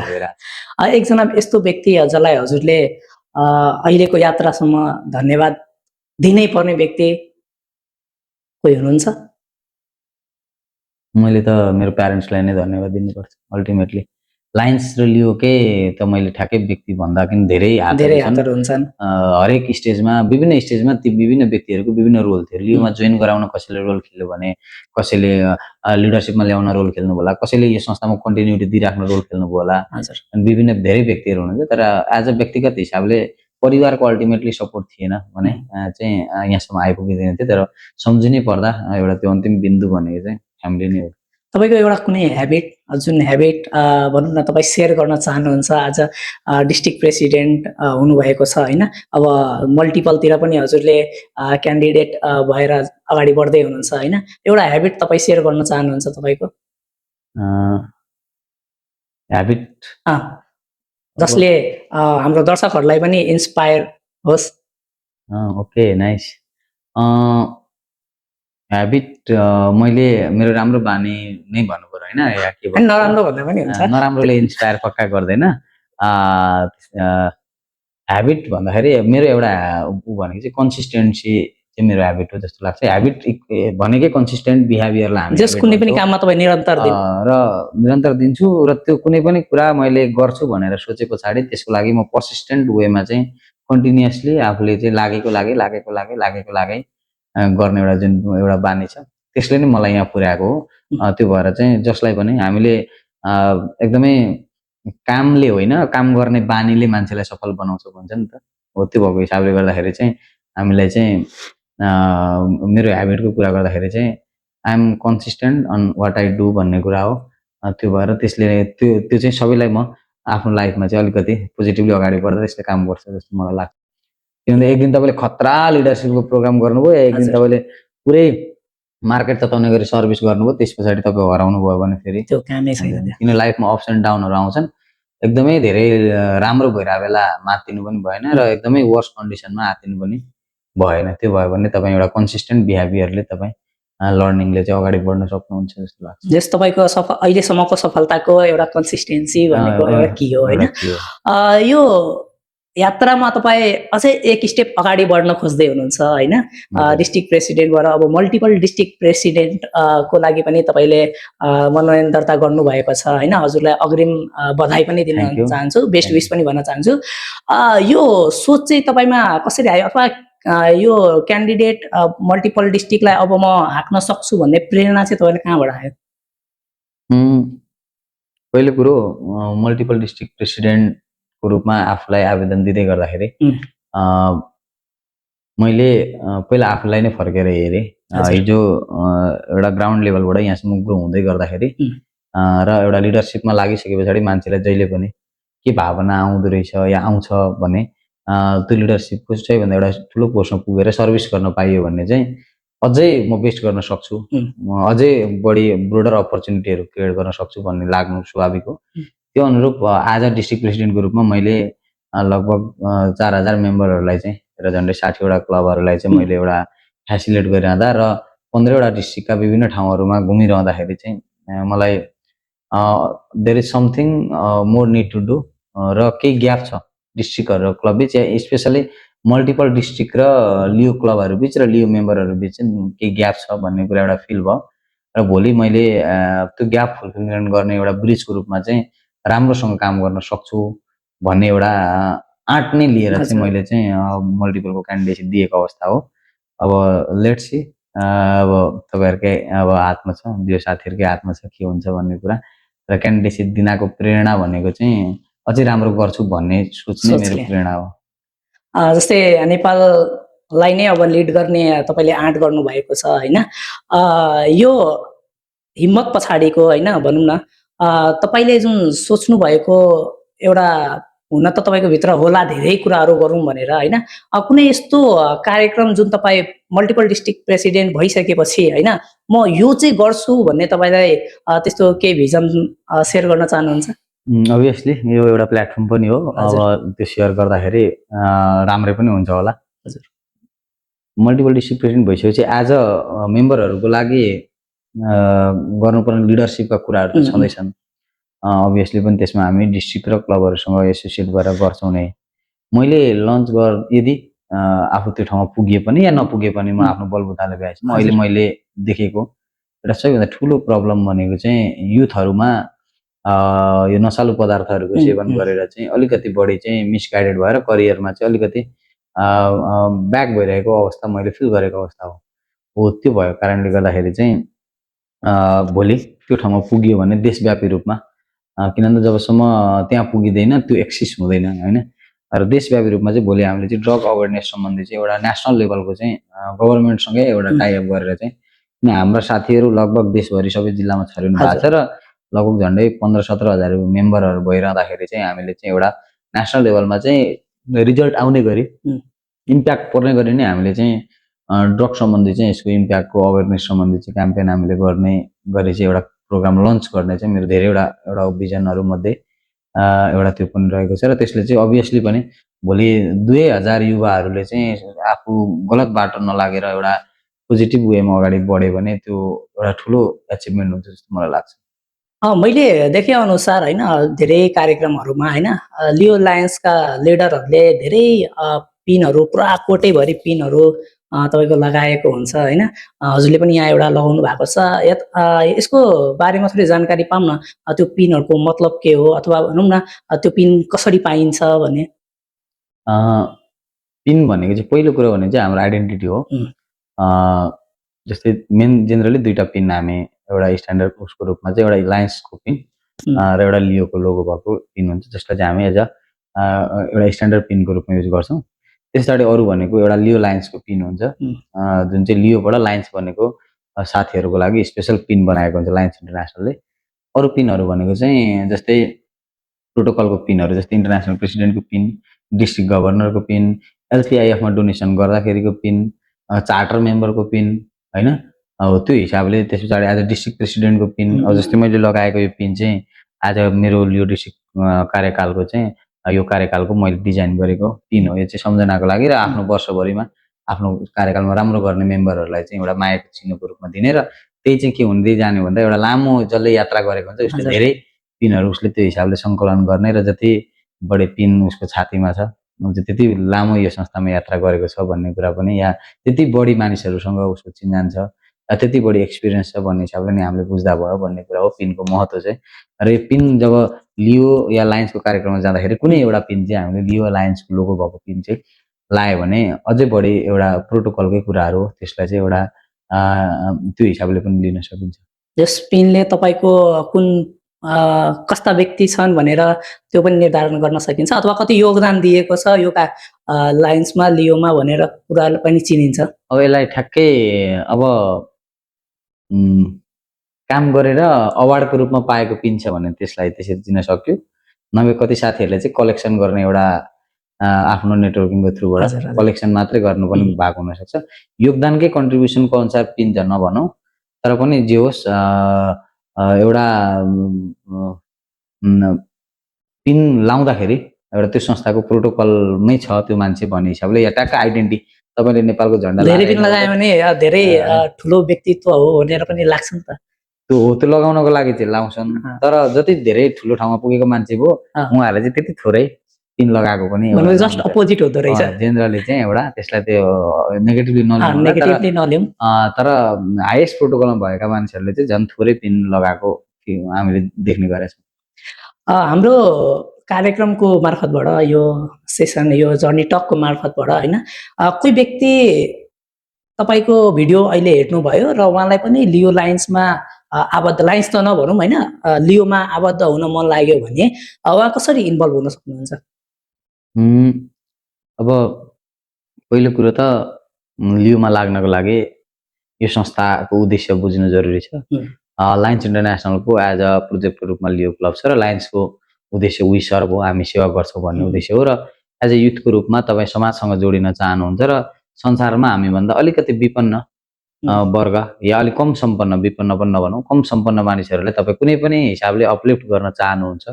एकजना यस्तो व्यक्ति जसलाई हजुरले अहिलेको यात्रासम्म धन्यवाद दिनै पर्ने व्यक्ति कोही हुनुहुन्छ? मैले त मेरो प्यारेन्ट्सलाई नै धन्यवाद दिनुपर्छ अल्टिमेटली। लायन्स र लियोकै त मैले ठ्याक्कै व्यक्ति भन्दा पनि धेरै धेरै हातहरू छन्। हातहरू हुन्छन्। हरेक स्टेजमा विभिन्न स्टेजमा ती विभिन्न व्यक्तिहरूको विभिन्न रोल थियो। लियोमा जोइन गराउन कसैले रोल खेल्यो भने, कसैले लिडरसिपमा ल्याउन रोल खेल्नु होला, कसैले यो संस्थामा कन्टिन्युटी दिइराख्न रोल खेल्नुभयो होला। हजुर। अनि विभिन्न धेरै व्यक्तिहरू हुनुहुन्थ्यो, तर एज अ व्यक्तिगत हिसाबले परिवारको अल्टिमेटली सपोर्ट थिएन भने चाहिँ यहाँसम्म आइपुगिँदैन थियो। तर सम्झिनै पर्दा एउटा त्यो अन्तिम बिन्दु भनेको चाहिँ फ्यामिली नै हो। तपाईँको एउटा कुनै ह्याबिट, जुन ह्याबिट भनौँ न तपाईँ सेयर गर्न चाहनुहुन्छ? आज डिस्ट्रिक्ट प्रेसिडेन्ट हुनुभएको छ होइन, अब मल्टिपलतिर पनि हजुरले क्यान्डिडेट भएर अगाडि बढ्दै हुनुहुन्छ होइन, एउटा ह्याबिट तपाईँ सेयर गर्न चाहनुहुन्छ तपाईँको? ह्याबिट जसले हाम्रो दर्शकहरूलाई पनि इन्सपायर होस्। Okay, nice. ह्याबिट मैले मेरो राम्रो बानी नै भन्नु पर्यो होइन, या के भन्नु? नराम्रो भन्दा पनि हुन्छ। नराम्रोले इन्सपायर पक्का गर्दैन। ह्याबिट भन्दाखेरि मेरो एउटा भनेको चाहिँ कन्सिस्टेन्सी चाहिँ मेरो ह्याबिट हो जस्तो लाग्छ। ह्याबिट भनेकै कन्सिस्टेन्ट बिहेभियरलाई हामी जस कुनै पनि काममा तपाईँ निरन्तर र निरन्तर दिन्छु, र त्यो कुनै पनि कुरा मैले गर्छु भनेर सोचे पछाडि त्यसको लागि म पर्सिस्टेन्ट वेमा चाहिँ कन्टिन्युअसली आफूले चाहिँ लागेको लागे गर्ने एउटा जुन एउटा बानी छ, त्यसले नै मलाई यहाँ पुर्याएको हो। त्यो भएर चाहिँ जसलाई पनि हामीले एकदमै कामले होइन, काम गर्ने बानीले मान्छेलाई सफल बनाउँछ भन्छ नि त, हो त्यो भएको हिसाबले गर्दाखेरि चाहिँ हामीलाई चाहिँ मेरो ह्याबिटको कुरा गर्दाखेरि चाहिँ I am consistent on what I do भन्ने कुरा हो। त्यो भएर त्यसले त्यो चाहिँ सबैलाई म आफ्नो लाइफमा चाहिँ अलिकति पोजिटिभली अगाडि बढ्दा त्यसले काम गर्छ जस्तो मलाई लाग्छ। किनभने एक दिन तपाईँले खतरा लिडरसिपको प्रोग्राम गर्नुभयो, एक दिन तपाईँले पुरै मार्केट तताउने गरी सर्भिस गर्नुभयो, त्यस पछाडि तपाईँ हराउनु भयो भने फेरि त्यो कामै छैन। किन लाइफमा अप्स एन्ड डाउनहरू आउँछन्। एकदमै धेरै राम्रो भइरहेको बेला मात्तिनु पनि भएन र एकदमै वर्स कन्डिसनमा आत्तिनु पनि भएन। त्यो भयो भने तपाईँ एउटा कन्सिस्टेन्ट बिहेभियरले तपाईँ लर्निङले चाहिँ अगाडि बढ्न सक्नुहुन्छ जस्तो लाग्छ। जस तपाईँको अहिलेसम्मको सफलताको एउटा कन्सिस्टेन्सी भनेको एउटा के हो होइन? यो यात्रामा तपाईँ अझै एक स्टेप अगाडि बढ्न खोज्दै हुनुहुन्छ होइन, डिस्ट्रिक्ट प्रेसिडेन्टबाट अब मल्टिपल डिस्ट्रिक्ट प्रेसिडेन्ट को लागि पनि तपाईँले मनोनयन दर्ता गर्नुभएको छ होइन। हजुरलाई अग्रिम बधाई पनि दिन चाहन्छु, बेस्ट विश पनि भन्न चाहन्छु। यो सोच चाहिँ तपाईँमा कसरी आयो, अथवा यो क्यान्डिडेट मल्टिपल डिस्ट्रिक्टलाई अब म हाँक्न सक्छु भन्ने प्रेरणा चाहिँ तपाईँले कहाँबाट आयो? पहिलो कुरो मल्टिपल डिस्ट्रिक्ट प्रेसिडेन्टको रूपमा आफूलाई आवेदन दिँदै गर्दाखेरि मैले पहिला आफूलाई नै फर्केर हेरेँ। हिजो एउटा ग्राउन्ड लेभलबाट यहाँसम्म ग्रो हुँदै गर्दाखेरि र एउटा लिडरसिपमा लागिसके पछाडि मान्छेलाई जहिले पनि के भावना आउँदो रहेछ या आउँछ भने त्यो लिडरसिपको सबैभन्दा एउटा ठुलो पोस्टमा पुगेर सर्भिस गर्न पाइयो भने चाहिँ अझै म बेस्ट गर्न सक्छु, अझै बढी ब्रोडर अपर्च्युनिटीहरू क्रिएट गर्न सक्छु भन्ने लाग्नु स्वाभाविक हो। त्यो अनुरूप आज डिस्ट्रिक्ट प्रेसिडेन्टको रूपमा मैले लगभग 4000 मेम्बरहरूलाई चाहिँ र झन्डै 60वटा क्लबहरूलाई चाहिँ मैले एउटा फेसिलिटेट गरिरहँदा र 15वटा डिस्ट्रिक्टका विभिन्न ठाउँहरूमा घुमिरहँदाखेरि चाहिँ मलाई there is something more need to do र केही ग्याप छ डिस्ट्रिक्टहरू र क्लब बिच, स्पेसली मल्टिपल डिस्ट्रिक्ट र लियो क्लबहरू बिच र लियो मेम्बरहरू बिच चाहिँ केही ग्याप छ भन्ने कुरा एउटा फिल भयो र भोलि मैले त्यो ग्याप फुलफिलमेन्ट गर्ने एउटा ब्रिजको रूपमा चाहिँ राम्रोसँग काम गर्न सक्छु भन्ने एउटा आँट नै लिएर चाहिँ मैले चाहिँ मल्टिपलको क्यान्डिडेट दिएको अवस्था हो। अब लेट्स सी, अब तपाईँहरूकै अब हातमा छ, दुई साथीहरूकै हातमा छ के हुन्छ भन्ने कुरा, र क्यान्डिडेट दिनको प्रेरणा भनेको चाहिँ अझै राम्रो गर्छु भन्ने सोच नै मेरो प्रेरणा हो। जस्तै नेपाललाई नै अब लिड गर्ने तपाईँले आँट गर्नुभएको छ होइन, यो हिम्मत पछाडिको होइन भनौँ न तपाईँले जुन सोच्नु भएको एउटा हुन त तपाईँको भित्र होला धेरै कुराहरू गरौँ भनेर होइन, कुनै यस्तो कार्यक्रम जुन तपाईँ मल्टिपल डिस्ट्रिक्ट प्रेसिडेन्ट भइसकेपछि होइन म यो चाहिँ गर्छु भन्ने तपाईँलाई त्यस्तो केही भिजन सेयर गर्न चाहनुहुन्छ? अभियसली यो एउटा प्लेटफर्म पनि हो, अब त्यो सेयर गर्दाखेरि राम्रै पनि हुन्छ होला। हजुर, मल्टिपल डिस्ट्रिक्ट प्रेसिडेन्ट भइसकेपछि एज अ मेम्बरहरूको लागि गर्नुपर्ने लिडरसिपका कुराहरू त छँदैछन्। अभियसली पनि त्यसमा हामी डिस्ट्रिक्ट र क्लबहरूसँग एसोसिएट भएर गर्छौँ नै। मैले लन्च यदि आफू त्यो ठाउँमा पुगे पनि या नपुगे पनि म आफ्नो बलबुताले भ्याएछु। अहिले मैले देखेको एउटा सबैभन्दा ठुलो प्रब्लम भनेको चाहिँ युथहरूमा यो नशालु पदार्थहरूको सेवन गरेर चाहिँ अलिकति बढी चाहिँ मिसगाइडेड भएर करियरमा चाहिँ अलिकति ब्याक भइरहेको अवस्था मैले फिल गरेको अवस्था हो त्यो भएको कारणले गर्दाखेरि चाहिँ भोलि त्यो ठाउँमा पुगियो भने देशव्यापी रूपमा किनभने जबसम्म त्यहाँ पुगिँदैन त्यो एक्सिस्ट हुँदैन होइन र देशव्यापी रूपमा चाहिँ भोलि हामीले चाहिँ ड्रग अवेरनेस सम्बन्धी चाहिँ एउटा नेसनल लेभलको चाहिँ गभर्मेन्टसँगै एउटा टाइअप गरेर चाहिँ किन हाम्रा साथीहरू लगभग देशभरि सबै जिल्लामा छरिनु भएको छ र लगभग झन्डै 15-17 हजार मेम्बरहरू भइरहँदाखेरि चाहिँ हामीले चाहिँ एउटा नेसनल लेभलमा चाहिँ रिजल्ट आउने गरी इम्प्याक्ट पर्ने गरी नै हामीले चाहिँ ड्रग सम्बन्धी चाहिँ यसको इम्प्याक्टको अवेरनेस सम्बन्धी चाहिँ क्याम्पेन हामीले गर्ने गरी चाहिँ एउटा प्रोग्राम लन्च गर्ने चाहिँ मेरो धेरैवटा भिजनहरूमध्ये एउटा त्यो पनि रहेको छ र त्यसले चाहिँ अभियसली पनि भोलि 2000 युवाहरूले चाहिँ आफू गलत बाटो नलागेर एउटा पोजिटिभ वेमा अगाडि बढ्यो भने त्यो एउटा ठुलो एचिभमेन्ट हुन्छ जस्तो मलाई लाग्छ। मैले देखे अनुसार होइन धेरै कार्यक्रमहरूमा होइन लियो लायन्सका लिडरहरूले धेरै पिनहरू पुरा कोटैभरि पिनहरू तपाईँको लगाएको हुन्छ होइन हजुरले पनि यहाँ एउटा लगाउनु भएको छ यसको बारेमा थोरै जानकारी पाऊँ न त्यो पिनहरूको मतलब के हो अथवा भनौँ न त्यो पिन कसरी पाइन्छ भने पिन भनेको चाहिँ पहिलो कुरो भने चाहिँ हाम्रो आइडेन्टिटी हो जस्तै मेन जेनरली दुईवटा पिन हामी एउटा स्ट्यान्डर्ड उसको रूपमा चाहिँ एउटा लायन्सको पिन र एउटा लियोको लोगो भएको पिन हुन्छ जसलाई चाहिँ हामी एज एउटा स्ट्यान्डर्ड पिनको रूपमा युज गर्छौँ। त्यस पछाडि अरू भनेको एउटा लियो लायन्सको पिन हुन्छ जुन चाहिँ लियोबाट लायन्स बनेको साथीहरूको लागि स्पेसल पिन बनाएको हुन्छ लायन्स इन्टरनेसनलले। अरू पिनहरू भनेको चाहिँ जस्तै प्रोटोकलको पिनहरू जस्तै इन्टरनेसनल प्रेसिडेन्टको पिन, डिस्ट्रिक्ट गभर्नरको पिन, एलसिआइएफमा डोनेसन गर्दाखेरिको पिन, चार्टर मेम्बरको पिन होइन अब त्यो हिसाबले त्यस पछाडि आज डिस्ट्रिक्ट प्रेसिडेन्टको पिन अब जस्तै मैले लगाएको यो पिन चाहिँ आज मेरो लियो डिस्ट्रिक्ट कार्यकालको चाहिँ यो कार्यकालको मैले डिजाइन गरेको पिन हो। यो चाहिँ सम्झनाको लागि र आफ्नो वर्षभरिमा आफ्नो कार्यकालमा राम्रो गर्ने मेम्बरहरूलाई चाहिँ एउटा मायाको चिन्हको रूपमा दिने र त्यही चाहिँ के हुँदै जाने भन्दा एउटा लामो जसले यात्रा गरेको हुन्छ उसले धेरै पिनहरू उसले त्यो हिसाबले सङ्कलन गर्ने र जति बढी पिन उसको छातीमा छ त्यति लामो यो संस्थामा यात्रा गरेको छ भन्ने कुरा पनि या त्यति बढी मानिसहरूसँग उसको चिन्जान छ त्यति बढी एक्सपिरियन्स छ भन्ने हिसाबले नि हामीले बुझ्दा भयो भन्ने कुरा हो पिनको महत्त्व चाहिँ। र यो पिन जब लियो या लायन्सको कार्यक्रममा जाँदाखेरि कुनै एउटा पिन चाहिँ हामीले लियो लायन्सको लोगो भएको पिन चाहिँ लायो भने अझै बढी एउटा प्रोटोकलकै कुराहरू त्यसलाई चाहिँ एउटा त्यो हिसाबले पनि लिन सकिन्छ। यस पिनले तपाईँको कुन कस्ता व्यक्ति छन् भनेर त्यो पनि निर्धारण गर्न सकिन्छ अथवा कति योगदान दिएको छ यो लायन्समा लियोमा भनेर कुरा पनि चिनिन्छ। अब यसलाई ठ्याक्कै अब काम गरेर अवार्डको रूपमा पाएको पिन छ भने त्यसलाई त्यसरी दिन सक्यो नभए कति साथीहरूले चाहिँ कलेक्सन गर्ने एउटा आफ्नो नेटवर्किङको थ्रुबाट कलेक्सन मात्रै गर्नु पनि भएको हुनसक्छ। योगदानकै कन्ट्रिब्युसनको अनुसार पिन त नभनौँ तर पनि जे होस् एउटा पिन लाउँदाखेरि एउटा त्यो संस्थाको प्रोटोकलमै छ त्यो मान्छे भन्ने हिसाबले या ट्याक्क आइडेन्टिटी तपाईँले नेपालको झन्डा धेरै पिन लगायो भने धेरै ठुलो व्यक्तित्व हो भनेर पनि लाग्छ नि त। त्यो लगाउनको लागि चाहिँ लाउँछन् तर जति धेरै ठुलो ठाउँमा पुगेको मान्छे भयो उहाँहरूले चाहिँ त्यति थोरै पिन लगाएको पनि जस्ट अपोजिट हुँदो रहेछ जेनरली चाहिँ एउटा त्यसलाई त्यो नेगेटिभली नलिउँ तर हाइएस्ट प्रोटोकलमा भएका मान्छेहरूले चाहिँ झन् थोरै पिन लगाएको हामीले देख्ने गरेछौँ। हाम्रो कार्यक्रमको मार्फतबाट यो सेसन यो जर्नी टकको मार्फतबाट होइन कोही व्यक्ति तपाईँको भिडियो अहिले हेर्नुभयो र उहाँलाई पनि लियो लायन्समा आबद्ध लायन्स त नभनौँ होइन लियोमा आबद्ध हुन मन लाग्यो भने उहाँ कसरी इन्भल्भ हुन सक्नुहुन्छ? अब पहिलो कुरो त लियोमा लाग्नको लागि यो संस्थाको उद्देश्य बुझ्नु जरुरी छ। लायन्स इन्टरनेसनलको एज अ प्रोजेक्टको रूपमा लियो क्लब छ र लायन्सको उद्देश्य वी सर्भ हो हामी सेवा गर्छौँ भन्ने उद्देश्य हो र एज अ युथको रूपमा तपाईँ समाजसँग जोडिन चाहनुहुन्छ र संसारमा हामीभन्दा अलिकति विपन्न वर्ग या अलिक कम सम्पन्न विपन्न पनि नभनौँ कम सम्पन्न मानिसहरूलाई तपाईँ कुनै पनि हिसाबले अपलिफ्ट गर्न चाहनुहुन्छ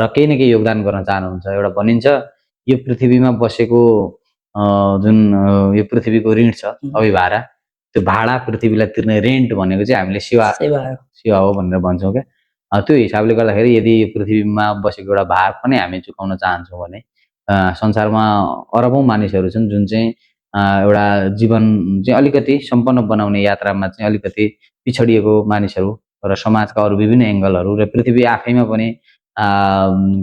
र केही न केही योगदान गर्न चाहनुहुन्छ। एउटा भनिन्छ यो पृथ्वीमा बसेको जुन यो पृथ्वीको ऋण छ अभिभारा त्यो भाडा पृथ्वीलाई तिर्ने रेन्ट भनेको चाहिँ हामीले सेवा हो भनेर भन्छौँ क्या। त्यो हिसाबले गर्दाखेरि यदि यो पृथ्वीमा बसेको एउटा भार पनि हामी चुकाउन चाहन्छौँ भने संसारमा अरबौँ मानिसहरू छन् जुन चाहिँ एउटा जीवन चाहिँ अलिकति सम्पन्न बनाउने यात्रामा चाहिँ अलिकति पिछडिएको मानिसहरू र समाजका अरू विभिन्न एङ्गलहरू र पृथ्वी आफैमा पनि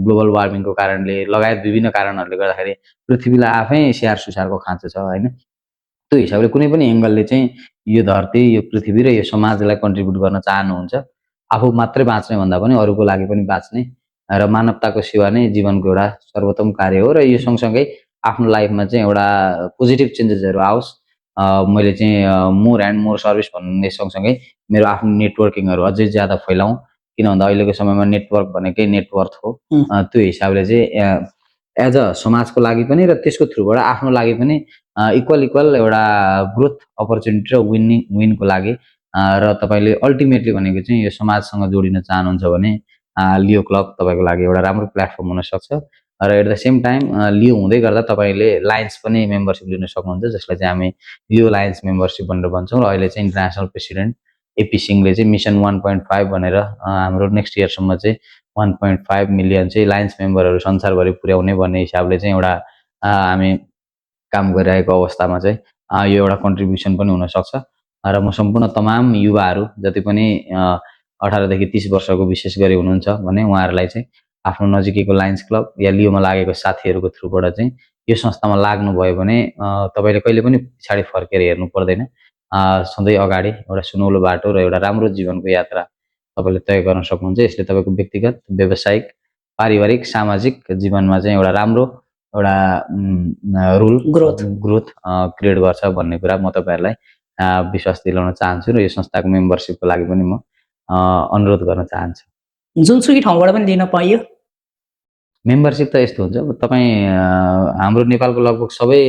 ग्लोबल वार्मिङको कारणले लगायत विभिन्न कारणहरूले गर्दाखेरि पृथ्वीलाई आफै स्याहार सुसारको खाँचो छ होइन। त्यो हिसाबले कुनै पनि एङ्गलले चाहिँ यो धरती, यो पृथ्वी र यो समाजलाई कन्ट्रिब्युट गर्न चाहनुहुन्छ। आफू मात्रै बाँच्ने भन्दा पनि अरूको लागि पनि बाँच्ने र मानवताको सेवा नै जीवनको एउटा सर्वोत्तम कार्य हो। र यो सँगसँगै आफ्नो लाइफमा चाहिँ एउटा पोजिटिभ चेन्जेसहरू आओस्। मैले चाहिँ मोर एन्ड मोर सर्भिस भन्ने सँगसँगै मेरो आफ्नो नेटवर्किङहरू अझै ज्यादा फैलाउँ। किन भन्दा अहिलेको समयमा नेटवर्क भनेकै नेटवर्थ हो। त्यो हिसाबले चाहिँ एज अ समाजको लागि पनि र त्यसको थ्रुबाट आफ्नो लागि पनि इक्वल एउटा ग्रोथ अपर्च्युनिटी र विनको लागि र तपाईँले अल्टिमेटली भनेको चाहिँ यो समाजसँग जोडिन चाहनुहुन्छ भने लियो क्लब तपाईँको लागि एउटा राम्रो प्लेटफर्म हुनसक्छ। र एट द सेम टाइम लियो हुँदै गर्दा तपाईँले लायन्स पनि मेम्बरसिप लिन सक्नुहुन्छ, जसलाई चाहिँ हामी लियो लायन्स मेम्बरसिप भनेर भन्छौँ। र अहिले चाहिँ इन्टरनेसनल प्रेसिडेन्ट एपी सिंहले चाहिँ मिसन 1.5 भनेर हाम्रो नेक्स्ट इयरसम्म चाहिँ 1.5 मिलियन चाहिँ लायन्स मेम्बरहरू संसारभरि पुर्याउने भन्ने हिसाबले चाहिँ एउटा हामी काम गरिरहेको अवस्थामा चाहिँ यो एउटा कन्ट्रिब्युसन पनि हुनसक्छ। र म सम्पूर्ण तमाम युवाहरू जति पनि 18 देखि 30 वर्षको विशेष गरी हुनुहुन्छ भने उहाँहरूलाई चाहिँ आफ्नो नजिकैको लायन्स क्लब या लियोमा लागेको साथीहरूको थ्रुबाट चाहिँ यो संस्थामा लाग्नुभयो भने तपाईँले कहिले पनि पछाडि फर्केर हेर्नु पर्दैन। सधैँ अगाडि एउटा सुनौलो बाटो र एउटा राम्रो जीवनको यात्रा तपाईँले तय गर्न सक्नुहुन्छ। यसले तपाईँको व्यक्तिगत, व्यावसायिक, पारिवारिक, सामाजिक जीवनमा चाहिँ एउटा राम्रो एउटा ग्रोथ क्रिएट गर्छ भन्ने कुरा म तपाईँहरूलाई विश्वास दिलाउन चाहन्छु र यो संस्थाको मेम्बरसिपको लागि पनि म अनुरोध गर्न चाहन्छु। जुनसुकै ठाउँबाट पनि लिन पाइयो? मेम्बरसिप त यस्तो हुन्छ, तपाईँ हाम्रो नेपालको लगभग सबै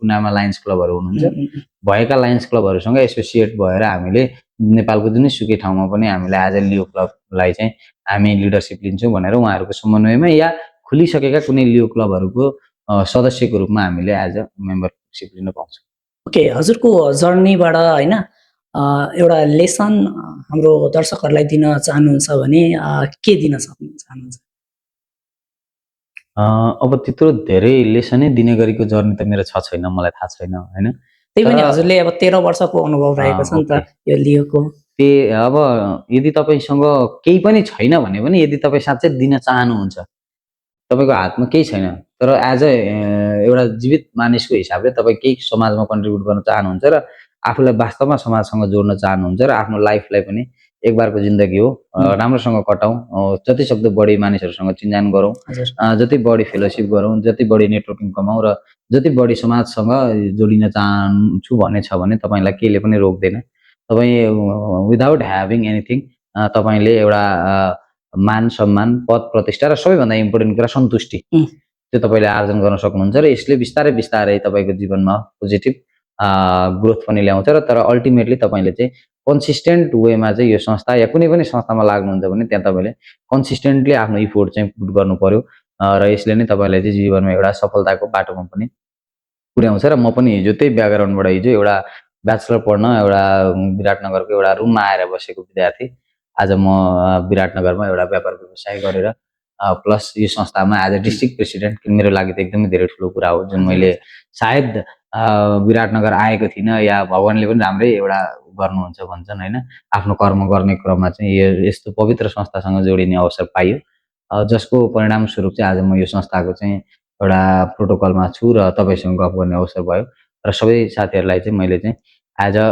कुनामा लायन्स क्लबहरू हुनुहुन्छ। भएका लायन्स क्लबहरूसँग एसोसिएट भएर हामीले नेपालको जुनैसुकै ठाउँमा पनि हामीले एज अ लियो क्लबलाई चाहिँ हामी लिडरसिप लिन्छौँ भनेर उहाँहरूको समन्वयमा या खुलिसकेका कुनै लियो क्लबहरूको सदस्यको रूपमा हामीले एज अ मेम्बरसिप लिन पाउँछौँ। ओके, हजुरको जर्नीबाट होइन एउटा लेसन हाम्रो दर्शकहरूलाई दिन चाहनुहुन्छ भने के दिन चाहनुहुन्छ? अब त्यत्रो धेरै लेसनै दिने गरेको जर्नी त मेरो छैन, मलाई थाहा छैन होइन। त्यही पनि हजुरले अब 13 वर्षको अनुभव रहेको छ नि त यो लियोको। अब यदि तपाईँसँग केही पनि छैन भने पनि यदि तपाईँ साँच्चै दिन चाहनुहुन्छ, तपाईँको हातमा केही छैन तर एज अ एउटा जीवित मानिसको हिसाबले तपाईँ केही समाजमा कन्ट्रिब्युट गर्न चाहनुहुन्छ र आफूलाई वास्तवमा समाजसँग जोड्न चाहनुहुन्छ र आफ्नो लाइफलाई पनि एक बारको जिन्दगी हो, राम्रोसँग कटाउँ, जति सक्दो बढी मानिसहरूसँग चिन्जान गरौँ, जति बढी फेलोसिप गरौँ, जति बढी नेटवर्किङ कमाउँ र जति बढी समाजसँग जोडिन चाहन्छु भन्ने छ भने तपाईँलाई केहीले पनि रोक्दैन। तपाईँ विदाउट ह्याभिङ एनिथिङ तपाईँले एउटा मान सम्मान, पद प्रतिष्ठा र सबैभन्दा इम्पोर्टेन्ट कुरा सन्तुष्टि त्यो तपाईँले आर्जन गर्न सक्नुहुन्छ र यसले बिस्तारै बिस्तारै तपाईँको जीवनमा पोजिटिभ ग्रोथ पनि ल्याउँछ। र तर अल्टिमेटली तपाईँले चाहिँ कन्सिस्टेन्ट वेमा चाहिँ यो संस्था या कुनै पनि संस्थामा लाग्नुहुन्छ भने त्यहाँ तपाईँले कन्सिस्टेन्टली आफ्नो इफोर्ट चाहिँ पुट गर्नु पर्यो र यसले नै तपाईँलाई चाहिँ जीवनमा एउटा सफलताको बाटोमा पनि पुर्याउँछ। र म पनि हिजो त्यही ब्याकग्राउन्डबाट हिजो एउटा ब्याचलर पढ्न एउटा विराटनगरको एउटा रुममा आएर बसेको विद्यार्थी आज म विराटनगरमा एउटा व्यापार व्यवसाय गरेर प्लस यो संस्थामा एज अ डिस्ट्रिक्ट प्रेसिडेन्ट मेरो लागि त एकदमै धेरै ठुलो कुरा हो, जुन मैले सायद विराटनगर आएको थिइनँ या भगवान्ले पनि राम्रै एउटा गर्नुहुन्छ भन्छन् होइन। आफ्नो कर्म गर्ने क्रममा चाहिँ यस्तो पवित्र संस्थासँग जोडिने अवसर पाइयो, जसको परिणाम स्वरूप चाहिँ आज म यो संस्थाको चाहिँ एउटा प्रोटोकलमा छु र तपाईँसँग गफ गर्ने अवसर भयो। र सबै साथीहरूलाई चाहिँ मैले चाहिँ एज अ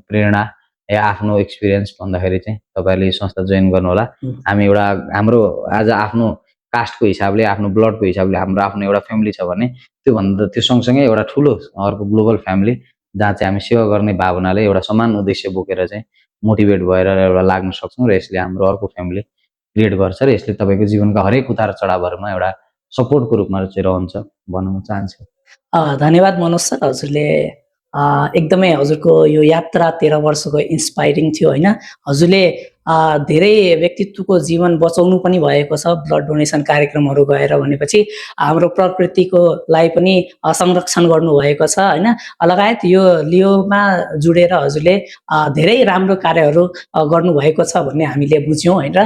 प्रेरणा या आफ्नो एक्सपिरियन्स भन्दाखेरि चाहिँ तपाईँहरूले यो संस्था जोइन गर्नुहोला। हामी एउटा हाम्रो आज आफ्नो कास्टको हिसाबले, आफ्नो ब्लडको हिसाबले हाम्रो आफ्नो एउटा फ्यामिली छ भने त्योभन्दा त्यो सँगसँगै एउटा ठुलो अर्को ग्लोबल फ्यामिली जहाँ चाहिँ हामी सेवा गर्ने भावनाले एउटा समान उद्देश्य बोकेर चाहिँ मोटिभेट भएर एउटा लाग्न सक्छौँ र यसले हाम्रो अर्को फ्यामिली क्रिएट गर्छ र यसले तपाईँको जीवनका हरेक उतार चढावहरूमा एउटा सपोर्टको रूपमा चाहिँ रहन्छ भन्न म चाहन्छु। धन्यवाद मनोज सर, हजुरले एकदमै हजुरको यो यात्रा 13 वर्षको इन्स्पाइरिङ थियो होइन। हजुरले धेरै व्यक्तित्वको जीवन बचाउनु पनि भएको छ ब्लड डोनेसन कार्यक्रमहरू गएर भनेपछि हाम्रो प्रकृतिको लाई पनि संरक्षण गर्नुभएको छ होइन। लगायत यो लियोमा जुडेर हजुरले धेरै राम्रो कार्यहरू गर्नुभएको छ भन्ने हामीले बुझ्यौँ होइन।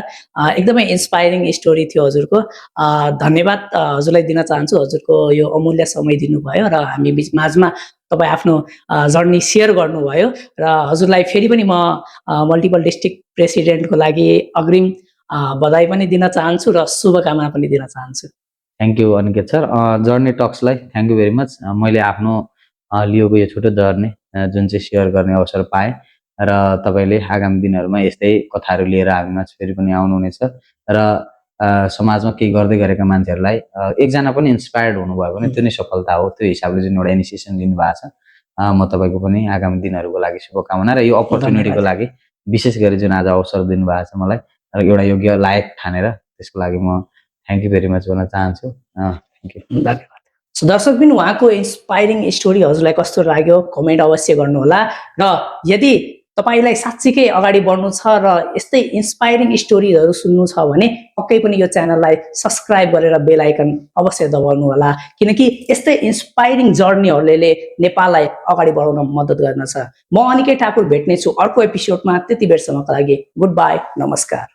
एकदमै इन्स्पाइरिङ स्टोरी थियो हजुरको। धन्यवाद हजुरलाई दिन चाहन्छु, हजुरको यो अमूल्य समय दिनुभयो र हामी माझमा तपाईँ आफ्नो जर्नी सेयर गर्नुभयो र हजुरलाई फेरि पनि म मल्टिपल डिस्ट्रिक्ट प्रेसिडेन्टको लागि अग्रिम बधाई पनि दिन चाहन्छु र शुभकामना पनि दिन चाहन्छु। Thank you Aniket sir. Journey टक्सलाई थ्याङ्क यू भेरी मच। मैले आफ्नो लिएको यो छोटो जर्नी जुन चाहिँ सेयर गर्ने अवसर पाएँ र तपाईँले आगामी दिनहरूमा यस्तै कथाहरू लिएर हामीमा फेरि पनि आउनुहुनेछ र समाजमा केही गर्दै गरेका मान्छेहरूलाई एकजना पनि इन्सपायर्ड हुनुभयो भने त्यो नै सफलता हो। त्यो हिसाबले जुन एउटा इनिसिएसन लिनुभएको छ, म तपाईँको पनि आगामी दिनहरूको लागि शुभकामना र यो अपर्च्युनिटीको लागि विशेष गरी जुन आज अवसर दिनुभएको छ मलाई र एउटा योग्य लायक ठानेर त्यसको लागि म थ्याङ्क यू भेरी मच भन्न चाहन्छु। Thank you. धन्यवाद। सो दर्शकबिन, उहाँको इन्सपाइरिङ स्टोरी हजुरलाई कस्तो लाग्यो कमेन्ट अवश्य गर्नुहोला र यदि तपाईँलाई साँच्चीकै अगाडि बढ्नु छ र यस्तै इन्सपाइरिङ स्टोरीहरू सुन्नु छ भने पक्कै पनि यो च्यानललाई सब्सक्राइब गरेर बेल आइकन अवश्य दबाउनु होला, किनकि यस्तै इन्सपाइरिङ जर्नीहरूले नेपाललाई अगाडि बढाउन मद्दत गर्दछ। म अनिकेत ठाकुर भेट्नेछु अर्को एपिसोडमा। त्यति बेरसम्मको लागि गुड बाई, नमस्कार।